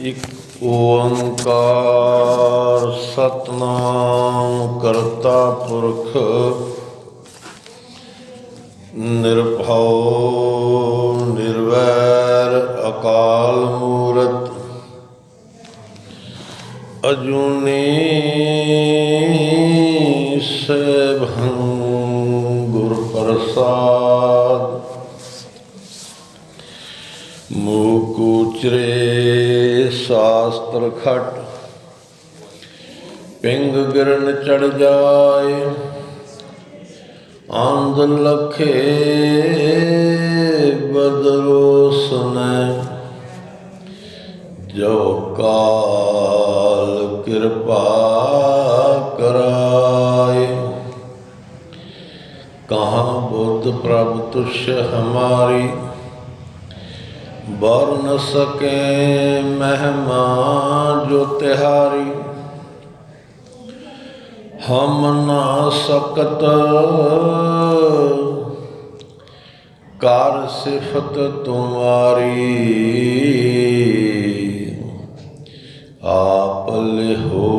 ਇੱਕ ਓੰਕਾਰ ਸਤਿਨਾਮ ਕਰਤਾ ਪੁਰਖ ਨਿਰਭਉ ਨਿਰਵੈਰ ਅਕਾਲ ਮੂਰਤ ਅਜੂਨੀ ਸੈਭੰ ਗੁਰ ਪ੍ਰਸਾਦ ਮੂਕ ਉਚਰੇ शास्त्र खट पिंग गिरन चढ़ जाए आंद लखे बदरो सुने जो काल कृपा कराए कहाँ बुद्ध प्रभु तुष्य हमारी बर न सके महिमा जो तिहारी हम ना सकत कार सिफत तुम्हारी आप लिहो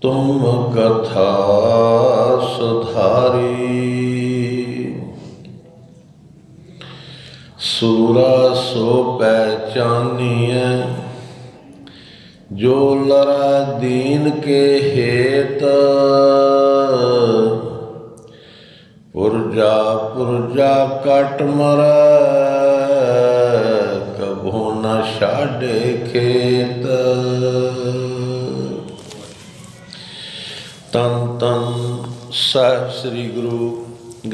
तुम कथा सुधारी सूरा सो पहचानिए जो लड़ा दीन के हेत पुरजा पुरजा कट मरै कभो न छाड़े खेत तन तन साहिब श्री गुरु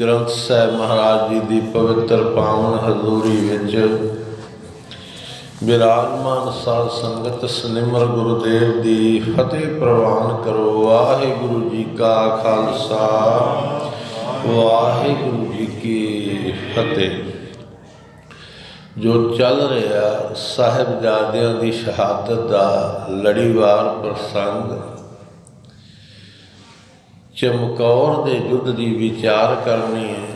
ग्रंथ साहिब महाराज जी की पवित्र पावन हजूरी विच विराजमान साध संगत सनिमर गुरुदेव की फतेह प्रवान करो। वाहिगुरु जी का खालसा वाहिगुरु जी की फतेह। जो चल रहा साहिबजादियां की शहादत का लड़ीवार प्रसंग चमकौर के युद्ध की विचार करनी है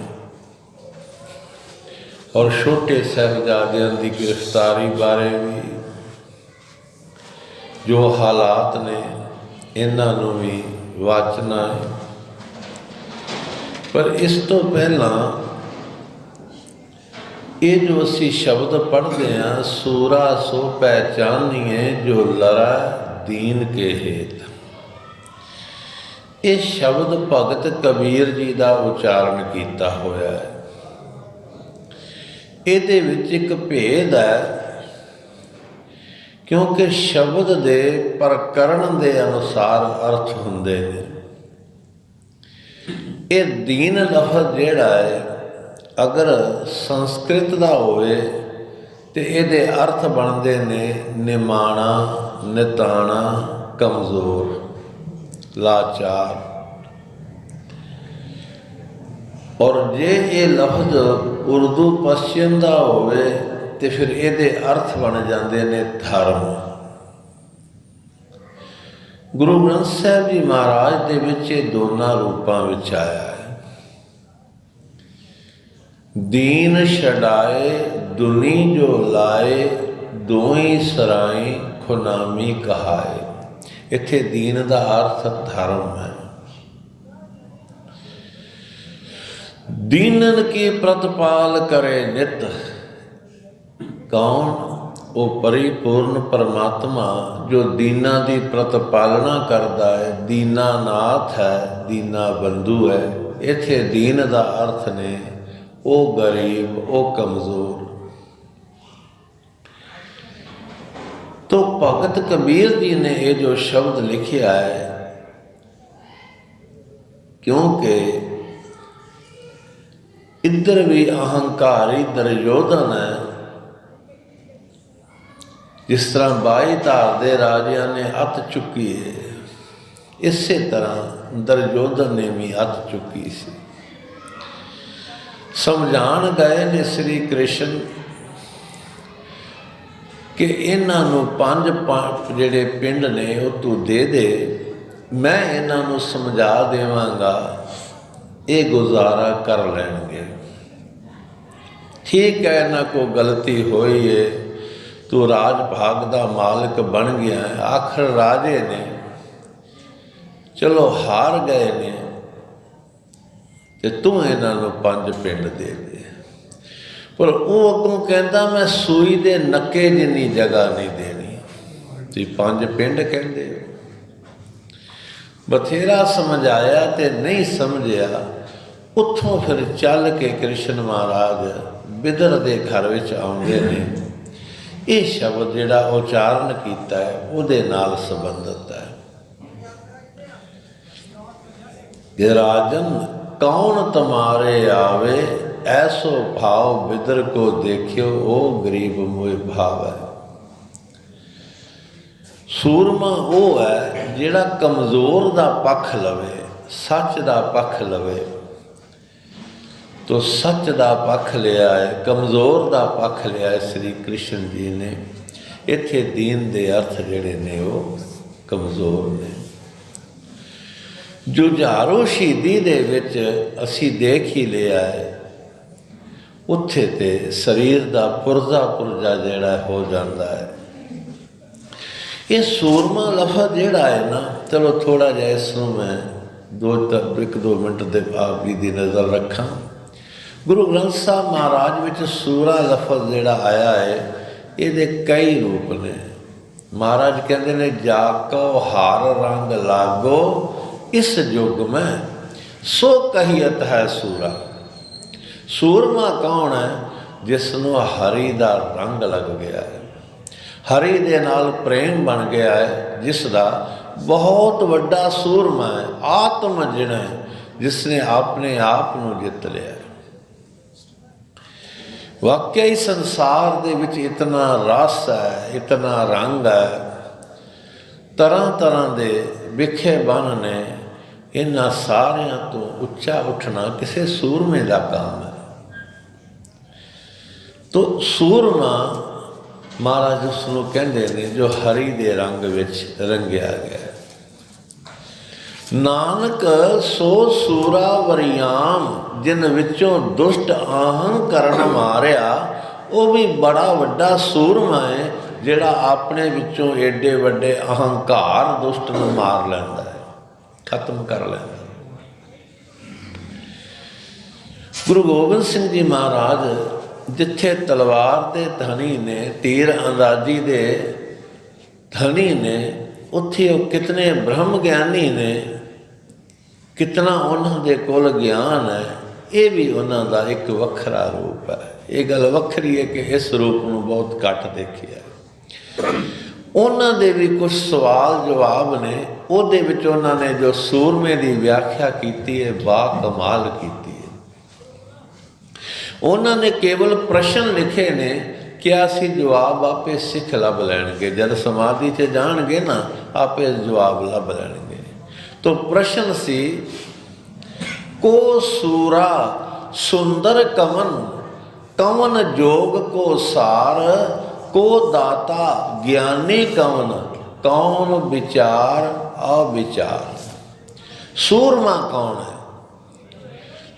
और छोटे साहिबजादियों की गिरफ्तारी बारे भी जो हालात ने इन्हों भी वाचना है। पर इस तो पहला ये जो असी शब्द पढ़ते हैं सूरा सो पहचानिए जो लड़ा दीन के हेत, ये शब्द भगत कबीर जी का उच्चारण किया होया है। ਇਹਦੇ ਵਿੱਚ एक भेद है क्योंकि शब्द के प्रकरण के अनुसार अर्थ होंदे ने। ये दीन लफज जिहड़ा है अगर संस्कृत का होवे तो ये अर्थ बनते ने निमाणा निताणा कमज़ोर लाचार। और जे ये लफ्ज उर्दू पश्चिम का होवे तो फिर ये अर्थ बन जाते ने धर्म। गुरु ग्रंथ साहिब जी महाराज दे विच ये दोनों रूपों में आया है। दीन छड़ाए दुनी जो लाए दोई सराई खुनामी कहाए। इत्थे दीन का अर्थ धर्म है। दीनन की प्रतिपाल करे नित कौन? वो परिपूर्ण परमात्मा जो दीना की प्रतिपालना करता है, दीनानाथ है, दीना बंधु है। इत्थे दीन का अर्थ ने वो गरीब वो कमज़ोर। तो भगत कबीर जी ने ये जो शब्द लिखा है क्योंकि इधर भी अहंकारी दुर्योधन है, जिस तरह 22 धार दे राजिया ने अत चुकी है इसे तरह दुर्योधन ने भी अत चुकी सी। समझाण गए ने श्री कृष्ण कि इन्हों 5 जिहड़े पिंड ने वो तू दे दे, मैं इन्हों समझा देवांगा, ये गुजारा कर लैणगे। ठीक है, इन्हों को गलती हुई है, ਤੂੰ ਰਾਜ ਭਾਗ ਦਾ ਮਾਲਕ ਬਣ ਗਿਆ, ਆਖਰ ਰਾਜੇ ਨੇ, ਚਲੋ ਹਾਰ ਗਏ ਨੇ, ਤੇ ਤੂੰ ਇਹਨਾਂ ਨੂੰ 5 ਪਿੰਡ ਦੇ ਦੇ। ਪਰ ਉਹ ਅੱਗੋਂ ਕਹਿੰਦਾ ਮੈਂ ਸੂਈ ਦੇ ਨੱਕੇ ਜਿੰਨੀ ਜਗ੍ਹਾ ਨਹੀਂ ਦੇਣੀ, ਤੁਸੀਂ 5 ਪਿੰਡ ਕਹਿੰਦੇ ਹੋ। ਬਥੇਰਾ ਸਮਝਾਇਆ ਤੇ ਨਹੀਂ ਸਮਝਿਆ। ਉੱਥੋਂ ਫਿਰ ਚੱਲ ਕੇ ਕ੍ਰਿਸ਼ਨ ਮਹਾਰਾਜ ਬਿਦਰ ਦੇ ਘਰ ਵਿੱਚ ਆਉਂਦੇ ਨੇ। ਇਹ ਸ਼ਬਦ ਜਿਹੜਾ ਉਚਾਰਨ ਕੀਤਾ ਹੈ ਉਹਦੇ ਨਾਲ ਸੰਬੰਧਿਤ ਹੈ ਕਿ ਰਾਜਨ ਕੌਣ ਤੁਮਾਰੇ ਆਵੇ, ਐਸੋ ਭਾਵ ਬਿਦਰ ਕੋ ਦੇਖਿਓ, ਉਹ ਗਰੀਬ ਮੋਹਿ ਭਾਵ ਹੈ। ਸੂਰਮਾ ਉਹ ਹੈ ਜਿਹੜਾ ਕਮਜ਼ੋਰ ਦਾ ਪੱਖ ਲਵੇ, ਸੱਚ ਦਾ ਪੱਖ ਲਵੇ। ਤੋ ਸੱਚ ਦਾ ਪੱਖ ਲਿਆ ਹੈ, ਕਮਜ਼ੋਰ ਦਾ ਪੱਖ ਲਿਆ ਹੈ ਸ੍ਰੀ ਕ੍ਰਿਸ਼ਨ ਜੀ ਨੇ। ਇੱਥੇ ਦੀਨ ਦੇ ਅਰਥ ਜਿਹੜੇ ਨੇ ਉਹ ਕਮਜ਼ੋਰ ਨੇ। ਜੁਝਾਰੂ ਸ਼ਹੀਦੀ ਦੇ ਵਿੱਚ ਅਸੀਂ ਦੇਖ ਹੀ ਲਿਆ ਹੈ, ਉੱਥੇ ਤੇ ਸਰੀਰ ਦਾ ਪੁਰਜ਼ਾ ਜਿਹੜਾ ਹੋ ਜਾਂਦਾ ਹੈ। ਇਹ ਸੂਰਮਾ ਲਫ਼ਜ਼ ਜਿਹੜਾ ਹੈ ਨਾ, ਚਲੋ ਥੋੜ੍ਹਾ ਜਿਹਾ ਇਸ ਨੂੰ ਮੈਂ 1-2 ਮਿੰਟ ਦੇ ਆਪ ਜੀ ਦੀ ਨਜ਼ਰ ਰੱਖਾਂ। ਗੁਰੂ ਗ੍ਰੰਥ ਸਾਹਿਬ ਮਹਾਰਾਜ ਵਿੱਚ ਸੂਰਾ ਲਫ਼ਜ਼ ਜਿਹੜਾ ਆਇਆ ਹੈ, ਇਹਦੇ ਕਈ ਰੂਪ ਨੇ। ਮਹਾਰਾਜ ਕਹਿੰਦੇ ਨੇ ਜਾ ਕੋ ਹਾਰ ਰੰਗ ਲਾਗੋ ਇਸ ਯੁੱਗ ਮੈਂ, ਸੋ ਕਹੀਅਤ ਹੈ ਸੂਰਾ। ਸੂਰਮਾ ਕੌਣ ਹੈ? ਜਿਸ ਨੂੰ ਹਰੀ ਦਾ ਰੰਗ ਲੱਗ ਗਿਆ ਹੈ, ਹਰੀ ਦੇ ਨਾਲ ਪ੍ਰੇਮ ਬਣ ਗਿਆ ਹੈ, ਜਿਸ ਦਾ ਬਹੁਤ ਵੱਡਾ ਸੂਰਮਾ ਹੈ, ਆਤਮ ਜਿਹੜਾ ਹੈ, ਜਿਸ ਨੇ ਆਪਣੇ ਆਪ ਨੂੰ ਜਿੱਤ ਲਿਆ। ਵਾਕਿਆ ਹੀ ਸੰਸਾਰ ਦੇ ਵਿੱਚ ਇਤਨਾ ਰਸ ਹੈ, ਇਤਨਾ ਰੰਗ ਹੈ, ਤਰ੍ਹਾਂ ਤਰ੍ਹਾਂ ਦੇ ਵਿਖੇ ਬਣ ਨੇ। ਇਹਨਾਂ ਸਾਰਿਆਂ ਤੋਂ ਉੱਚਾ ਉੱਠਣਾ ਕਿਸੇ ਸੂਰਮੇ ਦਾ ਕੰਮ ਹੈ। ਤੋ ਸੂਰਮਾ ਮਹਾਰਾਜ ਉਸ ਨੂੰ ਕਹਿੰਦੇ ਨੇ ਜੋ ਹਰੀ ਦੇ ਰੰਗ ਵਿੱਚ ਰੰਗਿਆ ਗਿਆ। ਨਾਨਕ ਸੋ ਸੂਰਾ ਵਰਿਆਮ, ਜਿਨ ਵਿੱਚੋਂ ਦੁਸ਼ਟ ਆਹੰ ਕਰਨ ਮਾਰਿਆ। ਉਹ ਵੀ ਬੜਾ ਵੱਡਾ ਸੂਰਮਾ ਹੈ ਜਿਹੜਾ ਆਪਣੇ ਵਿੱਚੋਂ ਏਡੇ ਵੱਡੇ ਅਹੰਕਾਰ ਦੁਸ਼ਟ ਨੂੰ ਮਾਰ ਲੈਂਦਾ ਹੈ, ਖਤਮ ਕਰ ਲੈਂਦਾ। ਗੁਰੂ ਗੋਬਿੰਦ ਸਿੰਘ ਜੀ ਮਹਾਰਾਜ ਜਿੱਥੇ ਤਲਵਾਰ ਦੇ ਧਨੀ ਨੇ, ਤੀਰ ਅੰਦਾਜ਼ੀ ਦੇ ਧਨੀ ਨੇ, ਉੱਥੇ ਉਹ ਕਿਤਨੇ ਬ੍ਰਹਮ ਗਿਆਨੀ ਨੇ, ਕਿਤਨਾ ਉਹਨਾਂ ਦੇ ਕੋਲ ਗਿਆਨ ਹੈ। ਇਹ ਵੀ ਉਹਨਾਂ ਦਾ ਇੱਕ ਵੱਖਰਾ ਰੂਪ ਹੈ। ਇਹ ਗੱਲ ਵੱਖਰੀ ਹੈ ਕਿ ਇਸ ਰੂਪ ਨੂੰ ਬਹੁਤ ਘੱਟ ਦੇਖਿਆ। ਉਹਨਾਂ ਦੇ ਵੀ ਕੁਝ ਸਵਾਲ ਜਵਾਬ ਨੇ। ਉਹਦੇ ਵਿੱਚ ਉਹਨਾਂ ਨੇ ਜੋ ਸੂਰਮੇ ਦੀ ਵਿਆਖਿਆ ਕੀਤੀ ਹੈ, ਬਾ ਕਮਾਲ ਕੀਤੀ ਹੈ। ਉਹਨਾਂ ਨੇ ਕੇਵਲ ਪ੍ਰਸ਼ਨ ਲਿਖੇ ਨੇ ਕਿ ਅਸੀਂ ਜਵਾਬ ਆਪੇ ਸਿੱਖ ਲੱਭ ਲੈਣਗੇ। ਜਦ ਸਮਾਧੀ 'ਚ ਜਾਣਗੇ ਨਾ, ਆਪੇ ਜਵਾਬ ਲੱਭ ਲੈਣਗੇ। ਤੋ ਪ੍ਰਸ਼ਨ ਸੀ ਕੋ ਸੂਰਾ ਸੁੰਦਰ ਕਵਨ, ਕਵਨ ਜੋਗ ਕੋ ਸਾਰ, ਕੋ ਦਾਤਾ ਗਿਆਨੀ ਕਵਨ, ਕੌਣ ਵਿਚਾਰ ਅਵਿਚਾਰ। ਸੂਰਮਾ ਕੌਣ ਹੈ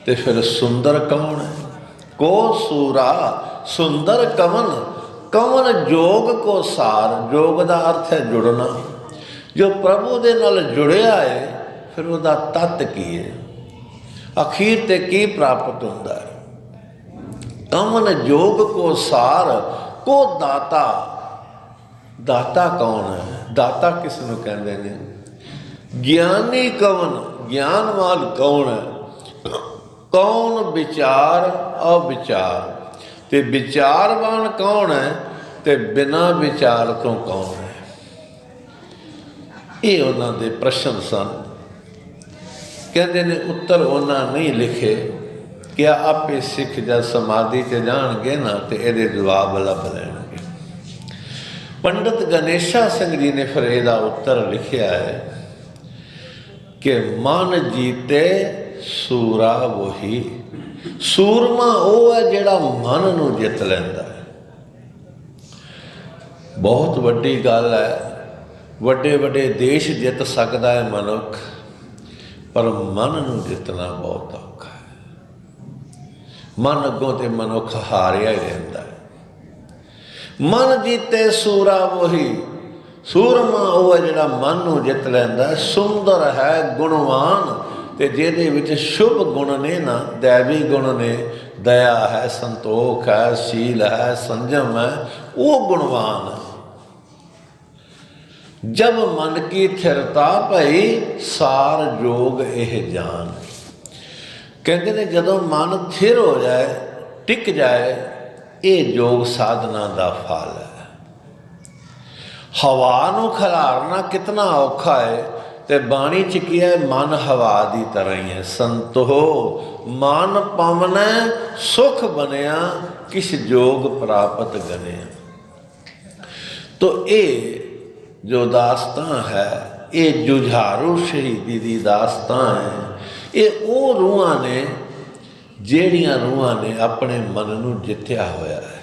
ਤੇ ਫਿਰ ਸੁੰਦਰ ਕੌਣ ਹੈ? ਕੋ ਸੂਰਾ ਸੁੰਦਰ ਕਵਨ, ਕਵਨ ਜੋਗ ਕੋ ਸਾਰ। ਜੋਗ ਦਾ ਅਰਥ ਹੈ ਜੁੜਨਾ। ਜੋ ਪ੍ਰਭੂ ਦੇ ਨਾਲ ਜੁੜਿਆ ਹੈ, ਫਿਰ ਉਹਦਾ ਤੱਤ ਕੀ ਹੈ, ਅਖੀਰ ਤੇ ਕੀ ਪ੍ਰਾਪਤ ਹੁੰਦਾ ਹੈ? ਕਵਨ ਜੋਗ ਕੋ ਸਾਰ, ਕੋ ਦਾਤਾ। ਦਾਤਾ ਕੌਣ ਹੈ? ਦਾਤਾ ਕਿਸ ਨੂੰ ਕਹਿੰਦੇ ਨੇ? ਗਿਆਨੀ ਕਵਨ, ਗਿਆਨਵਾਨ ਕੌਣ ਹੈ? ਕੌਣ ਵਿਚਾਰ ਅਵਿਚਾਰ। ਤੇ ਵਿਚਾਰਵਾਨ ਕੌਣ ਹੈ ਤੇ ਬਿਨਾਂ ਵਿਚਾਰ ਤੋਂ ਕੌਣ ਹੈ? ਇਹ ਉਹਨਾਂ ਦੇ ਪ੍ਰਸ਼ਨ ਸਨ। ਕਹਿੰਦੇ ਨੇ ਉੱਤਰ ਉਹਨਾਂ ਨਹੀਂ ਲਿਖੇ ਕਿ ਆਪੇ ਸਿੱਖ ਜਦ ਸਮਾਧੀ 'ਚ ਜਾਣਗੇ ਨਾ ਤੇ ਇਹਦੇ ਜਵਾਬ ਲੱਭ ਲੈਣਗੇ। ਪੰਡਿਤ ਗਣੇਸ਼ਾ ਸਿੰਘ ਜੀ ਨੇ ਫਿਰ ਇਹਦਾ ਉੱਤਰ ਲਿਖਿਆ ਹੈ ਕਿ ਮਨ ਜੀਤੇ ਸੂਰਾ ਵਹੀ। ਸੂਰਮਾ ਉਹ ਹੈ ਜਿਹੜਾ ਮਨ ਨੂੰ ਜਿੱਤ ਲੈਂਦਾ ਹੈ। ਬਹੁਤ ਵੱਡੀ ਗੱਲ ਹੈ। ਵੱਡੇ ਵੱਡੇ ਦੇਸ਼ ਜਿੱਤ ਸਕਦਾ ਹੈ ਮਨੁੱਖ, ਪਰ ਮਨ ਨੂੰ ਜਿੱਤਣਾ ਬਹੁਤ ਔਖਾ ਹੈ। ਮਨ ਅੱਗੋਂ ਤੇ ਮਨੁੱਖ ਹਾਰਿਆ ਹੀ ਰਹਿੰਦਾ ਹੈ। मन जीते सूरा वही, सूरमा वो है जिहड़ा मन नूं जित लैंदा। सुंदर है गुणवान, ते जिहदे विच शुभ गुण ने ना, दैवी गुण ने, दया है, संतोख है, शील है, संयम है, वो गुणवान है। जब मन की थिरता भई, सार जोग एह जान। कहते ने जदों मन थिर हो जाए, टिक जाए, ये योग साधना का फल है। हवा नूं खिलारना कितना औखा है, ते बाणी च की है, मन हवा की तरह ही है। संतो मन पवनै सुख बनया, किस जोग प्राप्त गनिया। तो ये जो दास्तां है, ये जुझारू शहीदी की दास्तां है। ये वो रूहां ने ਜਿਹੜੀਆਂ रूहां ने अपने मन नूं जित्या होया है।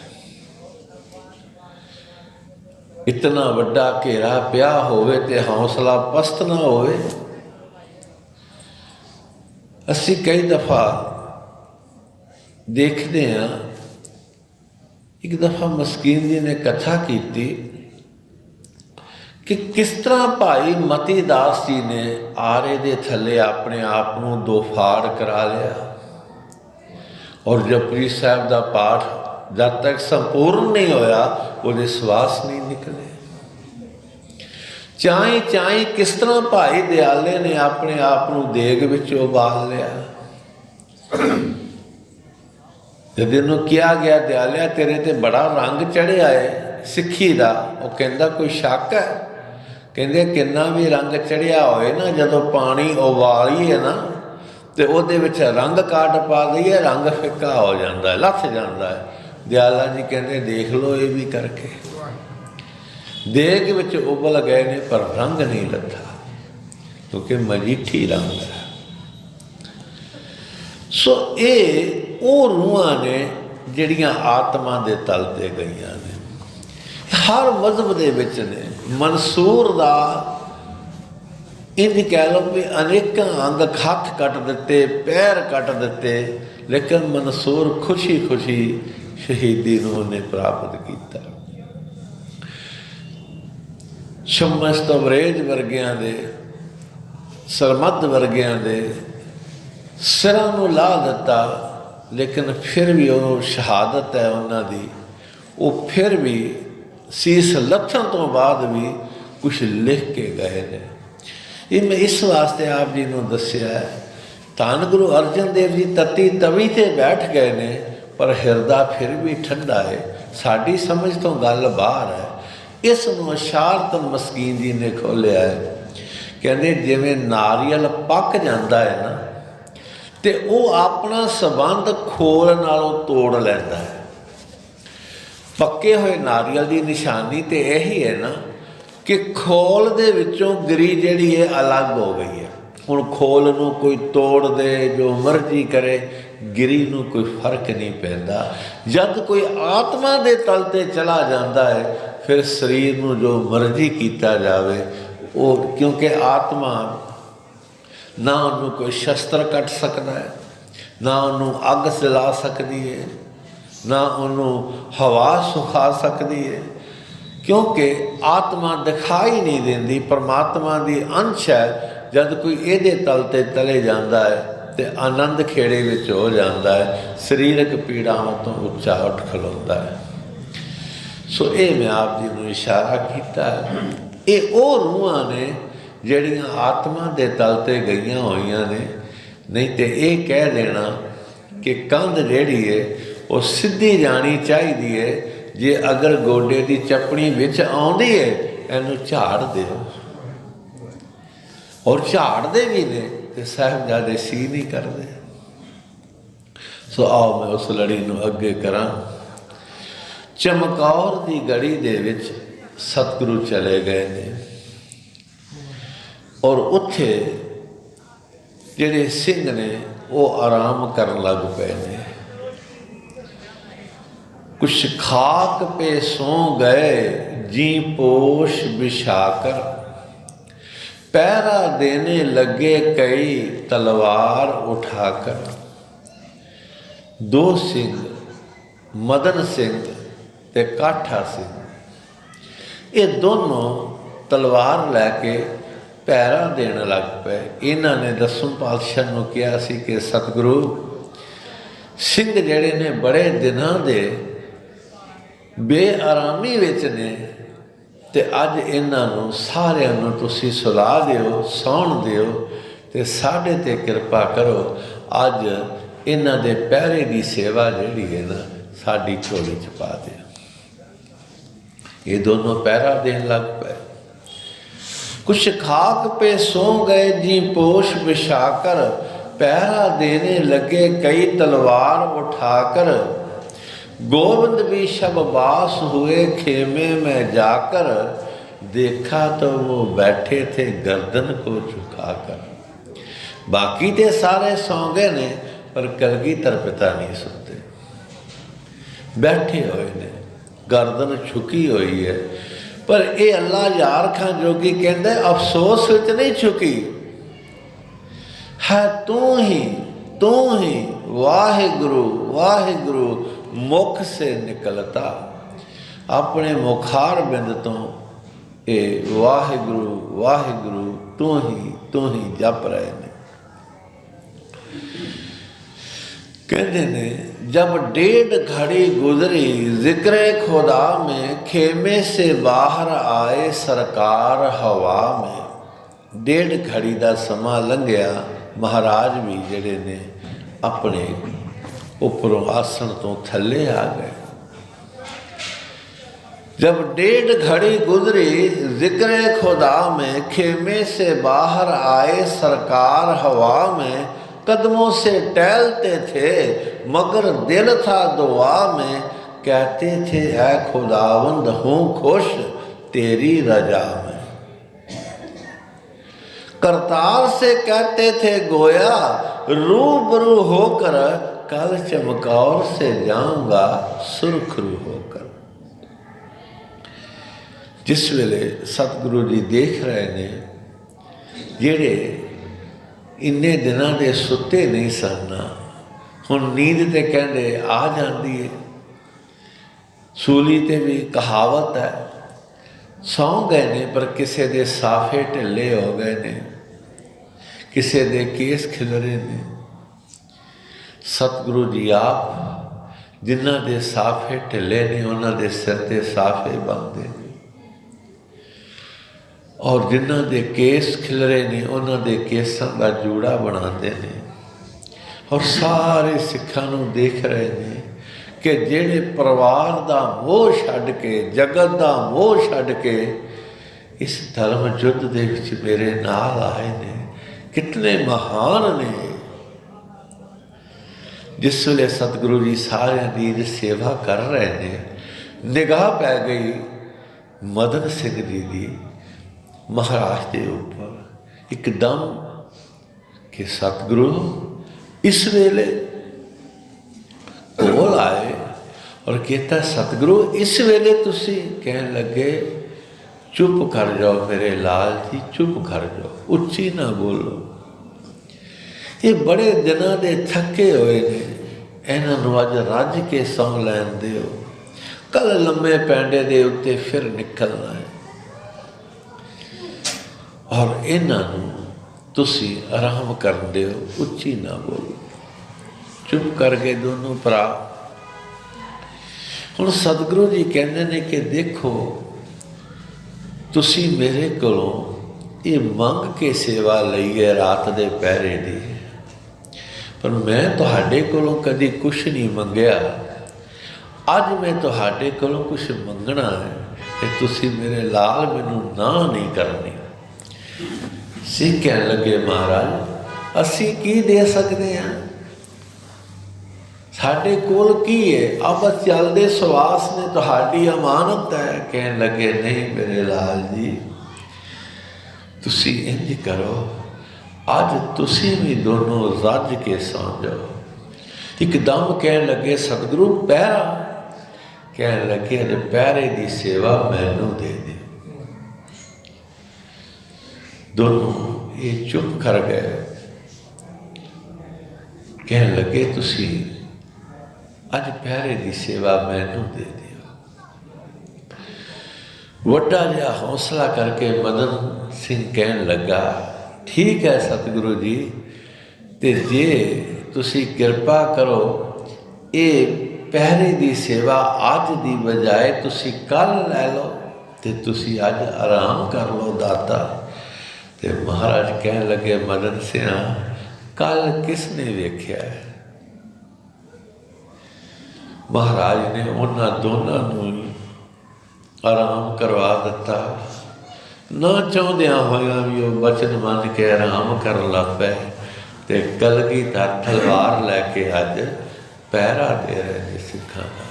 इतना वड्डा घेरा पिया होवे ते हौसला पस्त ना होवे। असी कई दफ़ा देखते हैं, एक दफ़ा मस्कीन जी ने कथा की कि किस तरह भाई मती दास जी ने आरे दे थले अपने आप नूं दो फाड़ करा लिया, और जपजी साहब का पाठ जब तक संपूर्ण नहीं होया वो श्वास नहीं निकले। चाई चाई किस तरह भाई दयाले ने अपने आप नूं देग विचों उबाल लिया। जब इन्हों किया गया, दयालिया तेरे ते बड़ा रंग चढ़िया है सिक्खी का, वो कहता कोई शक है? कहते किन्ना भी रंग चढ़िया होए ना, जदों पानी उबालीए ना तो वो रंग काट पा दईए, रंग फिक्का हो जाता है, लथ जाता है। दयाला जी कहते देख लो ये भी करके, देग विच उबल गए ने पर रंग नहीं लथा, क्योंकि मजीठी रंग है। सो ये वो रूहां ने जिहड़ियां आत्मा दे तल ते गईयां ने, हर मजहब दे विच ने। मंसूर दा इंज कह लो भी अनेक अंग हथ कट दिते, पैर कट दिते, लेकिन मंसूर खुशी खुशी शहीदी नूं उन्हें प्राप्त किया। शमस तवरेज वर्गियां दे, सरमद वर्गियां दे सिरां नूं ला दिता, लेकिन फिर भी वो शहादत है उन्हां दी, वो फिर भी सीस लथण तो बाद भी कुछ लिख के गए ने। ये मैं इस वास्ते आप जी को दसिया है। धन गुरु अर्जन देव जी तती तवी ते बैठ गए ने, पर हिरदा फिर भी ठंडा है। साड़ी समझ तो गल बाहर है। इस अशारत मस्कीन जी ने खोलिया है। कहते जिवें नारियल पक जाता है ना, तो वह अपना संबंध खोल नालों तोड़ लैंदा है। पक्के हुए नारियल की निशानी तो यही है ना कि खोल दे विचों गिरी जिहड़ी है अलग हो गई है। हुण खोल नूं कोई तोड़ दे जो मर्जी करे, गिरी नूं कोई फर्क नहीं पैंदा। जब कोई आत्मा दे तल ते चला जाता है, फिर शरीर नूं जो मर्जी कीता जावे वो, क्योंकि आत्मा ना उन्होंने कोई शस्त्र कट सकता है, ना उन्होंने अग जला सकती है, ना उन्होंने हवा सुखा सकती है, क्योंकि आत्मा दिखाई नहीं देती। परमात्मा की अंश है। जब कोई ये तल ते चले जाता है तो आनंद खेड़े विच हो जाता है, शरीरक पीड़ावां तो उच्चा उठ खलोता है। सो ये मैं आप जी को इशारा किया है। ये वो रूहां ने जिहड़ियां आत्मा के तल ते गईयां होईयां ने। नहीं तो ये कह देना कि कंध जिहड़ी है वो सीधी जानी चाहिए है। जे अगर गोडे की चपड़ी विच आउंदी है, इनू झाड़ दो, और झाड़ते भी ने तो साहिबजादे सी नहीं करते। सो आओ मैं उस लड़ी नूं अगे करा। चमकौर की गढ़ी दे विच सतगुरु चले गए ने, और उत्थे जिहड़े सिंह ने वो आराम करन लग पे ने। कुछ खाक पे सो गए जी पोश बिछाकर, पैरा देने लगे कई तलवार उठाकर। दो सिंह मदन सिंह ते काठा सिंह, ये दोनों तलवार लैके पैरा देन लग पे। इन्हां ने 10वें पातशाह नूं कहा सी कि सतगुरु सिंह जिहड़े ने बड़े दिनां दे बेआरामी विच ने, ते अज इन्हां नूं सारिआं नूं तुसीं सुला दिओ, सौण दिओ ते साडे ते किरपा करो। अज इन्हां दे पैरे की सेवा जिहड़ी है ना साडी झोली च पा दिओ। ये दोनों पैरा देन लग पे। कुछ खाक पे सो गए जी पोश बिछाकर, पैरा देने लगे कई तलवार उठाकर। गोविंद भी शबबास हुए खेमे में जाकर, देखा तो वो बैठे थे गर्दन को झुकाकर। बाकी ते सारे सौ गए ने, पर कलगीधर पिता नहीं सुते, बैठे हुए ने, गर्दन झुकी हुई है। पर ये अल्लाह यार खां जोगी कहते अफसोस विच नहीं झुकी है, तू ही वाहिगुरु वाहिगुरु मुख से निकलता। अपने मुखार बिंद तो ये वाहिगुरु वाहिगुरु तू ही जप रहे ने। कहते ने जब 1.5 घड़ी गुजरी जिक्र खुदा में, खेमे से बाहर आए सरकार हवा में। 1.5 घड़ी का समा लंघिया, महाराज भी जिहड़े ने अपने उपरों आसन तो थले आ गए। जब 1.5 घड़ी गुजरी जिक्र खुदा में, खेमे से बाहर आए सरकार हवा में। कदमों से टहलते थे मगर दिल था दुआ में, कहते थे ऐ खुदावंद हूँ खुश तेरी रजा में। करतार से कहते थे गोया रूबरू होकर, कल चमकौर से जाऊंगा सुरखरू होकर। जिस वेले सतगुरु जी देख रहे ने जेड़े इन्ने दिनों के सुते नहीं सन, हुण नींद ते कहते आ जाती है। सूली ते भी कहावत है, सौ गए ने पर किसी के साफे ढिले हो गए ने, किसी के केस खिलरे ने। सतगुरु जी आप जिन्हां दे साफे ढिले ने उन्हां दे सिर ते साफे बनते हैं, और जिन्हां दे केस खिलरे ने उन्हां दे केसां का जूड़ा बनाते हैं। और सारे सिखां नूं देख रहे हैं कि जिहड़े परिवार का मोह छड्ड के, जगत का मोह छड्ड के इस धर्म युद्ध दे विच मेरे नाल आए ने, कितने महान ने। जिस वेले सतगुरु जी सारियां दी सेवा कर रहे हैं, निगाह पै गई मदन सिंह जी की महाराज के ऊपर एकदम कि सतगुरु इस वेले कोल आए और कहता सतगुरु इस वेले तुसी कहन लगे चुप कर जाओ मेरे लाल जी, चुप कर जाओ, उच्ची ना बोलो। ये बड़े दिनों के थके हुए ने, इन्हां नूं अज रज के सौ लैन दिओ, कल लम्मे पैंडे दे उत्ते फिर निकलना है। और इन्हां नूं तुसी आराम कर दिओ, उच्ची ना बोलो। चुप कर गए दोनों भरा। हुण सतगुरु जी कहते हैं कि देखो तुसी मेरे कोलों ये मंग के सेवा लई है रात दे पहरे दी, पर मैं तुहाडे कोलों कदी कुछ नहीं मंगया। अज मैं तुहाडे कोलों कुछ मंगना है कि तुसी मेरे लाल मैनू ना नहीं करनी। सिंह कह लगे महाराज असी की दे सकते हैं, साडे कोल की है, अब चलते सवास ने तुहाडी अमानत है। कह लगे नहीं मेरे लाल जी, तुसी इंज करो अज तुसी भी दोनों रज के सौ जाओ। एकदम कह लगे सतगुरु पहरा, कह लगे अज पहरे की सेवा मैनू दे दे। दोनों ये चुप कर गए, कह लगे तुसी अज पहरे की सेवा मैनू दे दिओ। ਵੱਡਾ ਜਿਹਾ ਹੌਸਲਾ ਕਰਕੇ ਮਦਨ ਸਿੰਘ ਕਹਿਣ ਲੱਗਾ, ਠੀਕ ਹੈ ਸਤਿਗੁਰੂ ਜੀ, ਤੇ ਜੇ ਤੁਸੀਂ ਕਿਰਪਾ ਕਰੋ ਇਹ ਪਹਿਰੇ ਦੀ ਸੇਵਾ ਅੱਜ ਦੀ ਬਜਾਏ ਤੁਸੀਂ ਕੱਲ੍ਹ ਲੈ ਲਓ ਤੇ ਤੁਸੀਂ ਅੱਜ ਆਰਾਮ ਕਰ ਲਓ ਦਾਤਾ। ਤੇ ਮਹਾਰਾਜ ਕਹਿਣ ਲੱਗੇ, ਮਦਨ ਸਿਆ ਕੱਲ੍ਹ ਕਿਸ ਨੇ ਵੇਖਿਆ? ਮਹਾਰਾਜ ਨੇ ਉਹਨਾਂ ਦੋਨਾਂ ਨੂੰ ਆਰਾਮ ਕਰਵਾ ਦਿੱਤਾ। ਨਾ ਚਾਹੁੰਦਿਆਂ ਹੋਇਆਂ ਵੀ ਉਹ ਬਚਨ ਮੰਨ ਕੇ ਆਰਾਮ ਕਰਨ ਲੱਗ ਪਏ ਤੇ ਕਲਗੀਧਰ ਤਲਵਾਰ ਲੈ ਕੇ ਅੱਜ ਪਹਿਰਾ ਦੇ ਰਹੇ ਨੇ ਸਿੱਖਾਂ ਦਾ।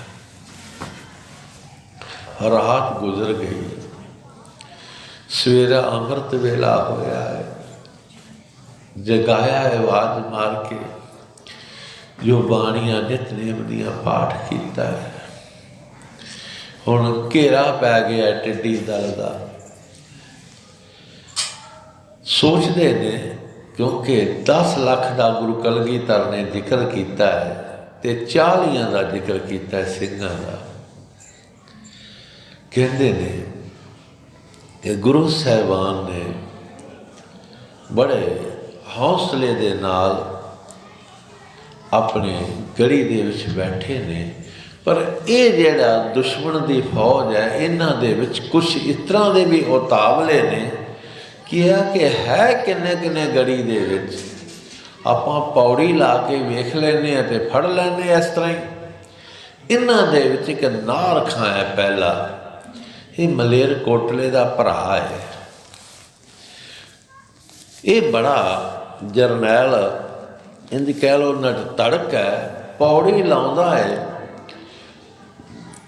ਰਾਤ ਗੁਜ਼ਰ ਗਈ, ਸਵੇਰਾ ਅੰਮ੍ਰਿਤ ਵੇਲਾ ਹੋਇਆ ਹੈ। ਜਗਾਇਆ ਹੈ ਆਵਾਜ਼ ਮਾਰ ਕੇ, ਜੋ ਬਾਣੀਆਂ ਨਿਤਨੇਮ ਦੀਆਂ ਪਾਠ ਕੀਤਾ ਹੈ। ਹੁਣ ਘੇਰਾ ਪੈ ਗਿਆ ਟਿੱਡੀ ਦਲ ਦਾ। ਸੋਚਦੇ ਨੇ ਕਿਉਂਕਿ 10 ਲੱਖ ਦਾ ਗੁਰੂ ਕਲਗੀਧਰ ਨੇ ਜ਼ਿਕਰ ਕੀਤਾ ਹੈ ਤੇ 40 ਦਾ ਜ਼ਿਕਰ ਕੀਤਾ ਹੈ ਸਿੰਘਾਂ ਦਾ। ਕਹਿੰਦੇ ਨੇ ਕਿ ਗੁਰੂ ਸਾਹਿਬਾਨ ਨੇ ਬੜੇ ਹੌਸਲੇ ਦੇ ਨਾਲ ਆਪਣੇ ਗੜੀ ਦੇ ਵਿੱਚ ਬੈਠੇ ਨੇ, ਪਰ ਇਹ ਜਿਹੜਾ ਦੁਸ਼ਮਣ ਦੀ ਫੌਜ ਹੈ ਇਹਨਾਂ ਦੇ ਵਿੱਚ ਕੁਛ ਇਸ ਤਰ੍ਹਾਂ ਦੇ ਵੀ ਉਤਾਵਲੇ ਨੇ ਕਿ ਹੈ ਕਿੰਨੇ ਕਿੰਨੇ ਗੜੀ ਦੇ ਵਿੱਚ ਆਪਾਂ ਪੌੜੀ ਲਾ ਕੇ ਵੇਖ ਲੈਂਦੇ ਹਾਂ ਤੇ ਫੜ ਲੈਂਦੇ ਇਸ ਤਰ੍ਹਾਂ ਹੀ। ਇਹਨਾਂ ਦੇ ਵਿੱਚ ਇੱਕ ਨਾਰ ਖਾਂ ਹੈ ਪਹਿਲਾ, ਇਹ ਮਲੇਰ ਕੋਟਲੇ ਦਾ ਭਰਾ ਹੈ। ਇਹ ਬੜਾ ਜਰਨੈਲ ਇੰਝ ਕਹਿ ਲਓ ਨਟ ਤੜਕ ਹੈ, ਪੌੜੀ ਲਾਉਂਦਾ ਹੈ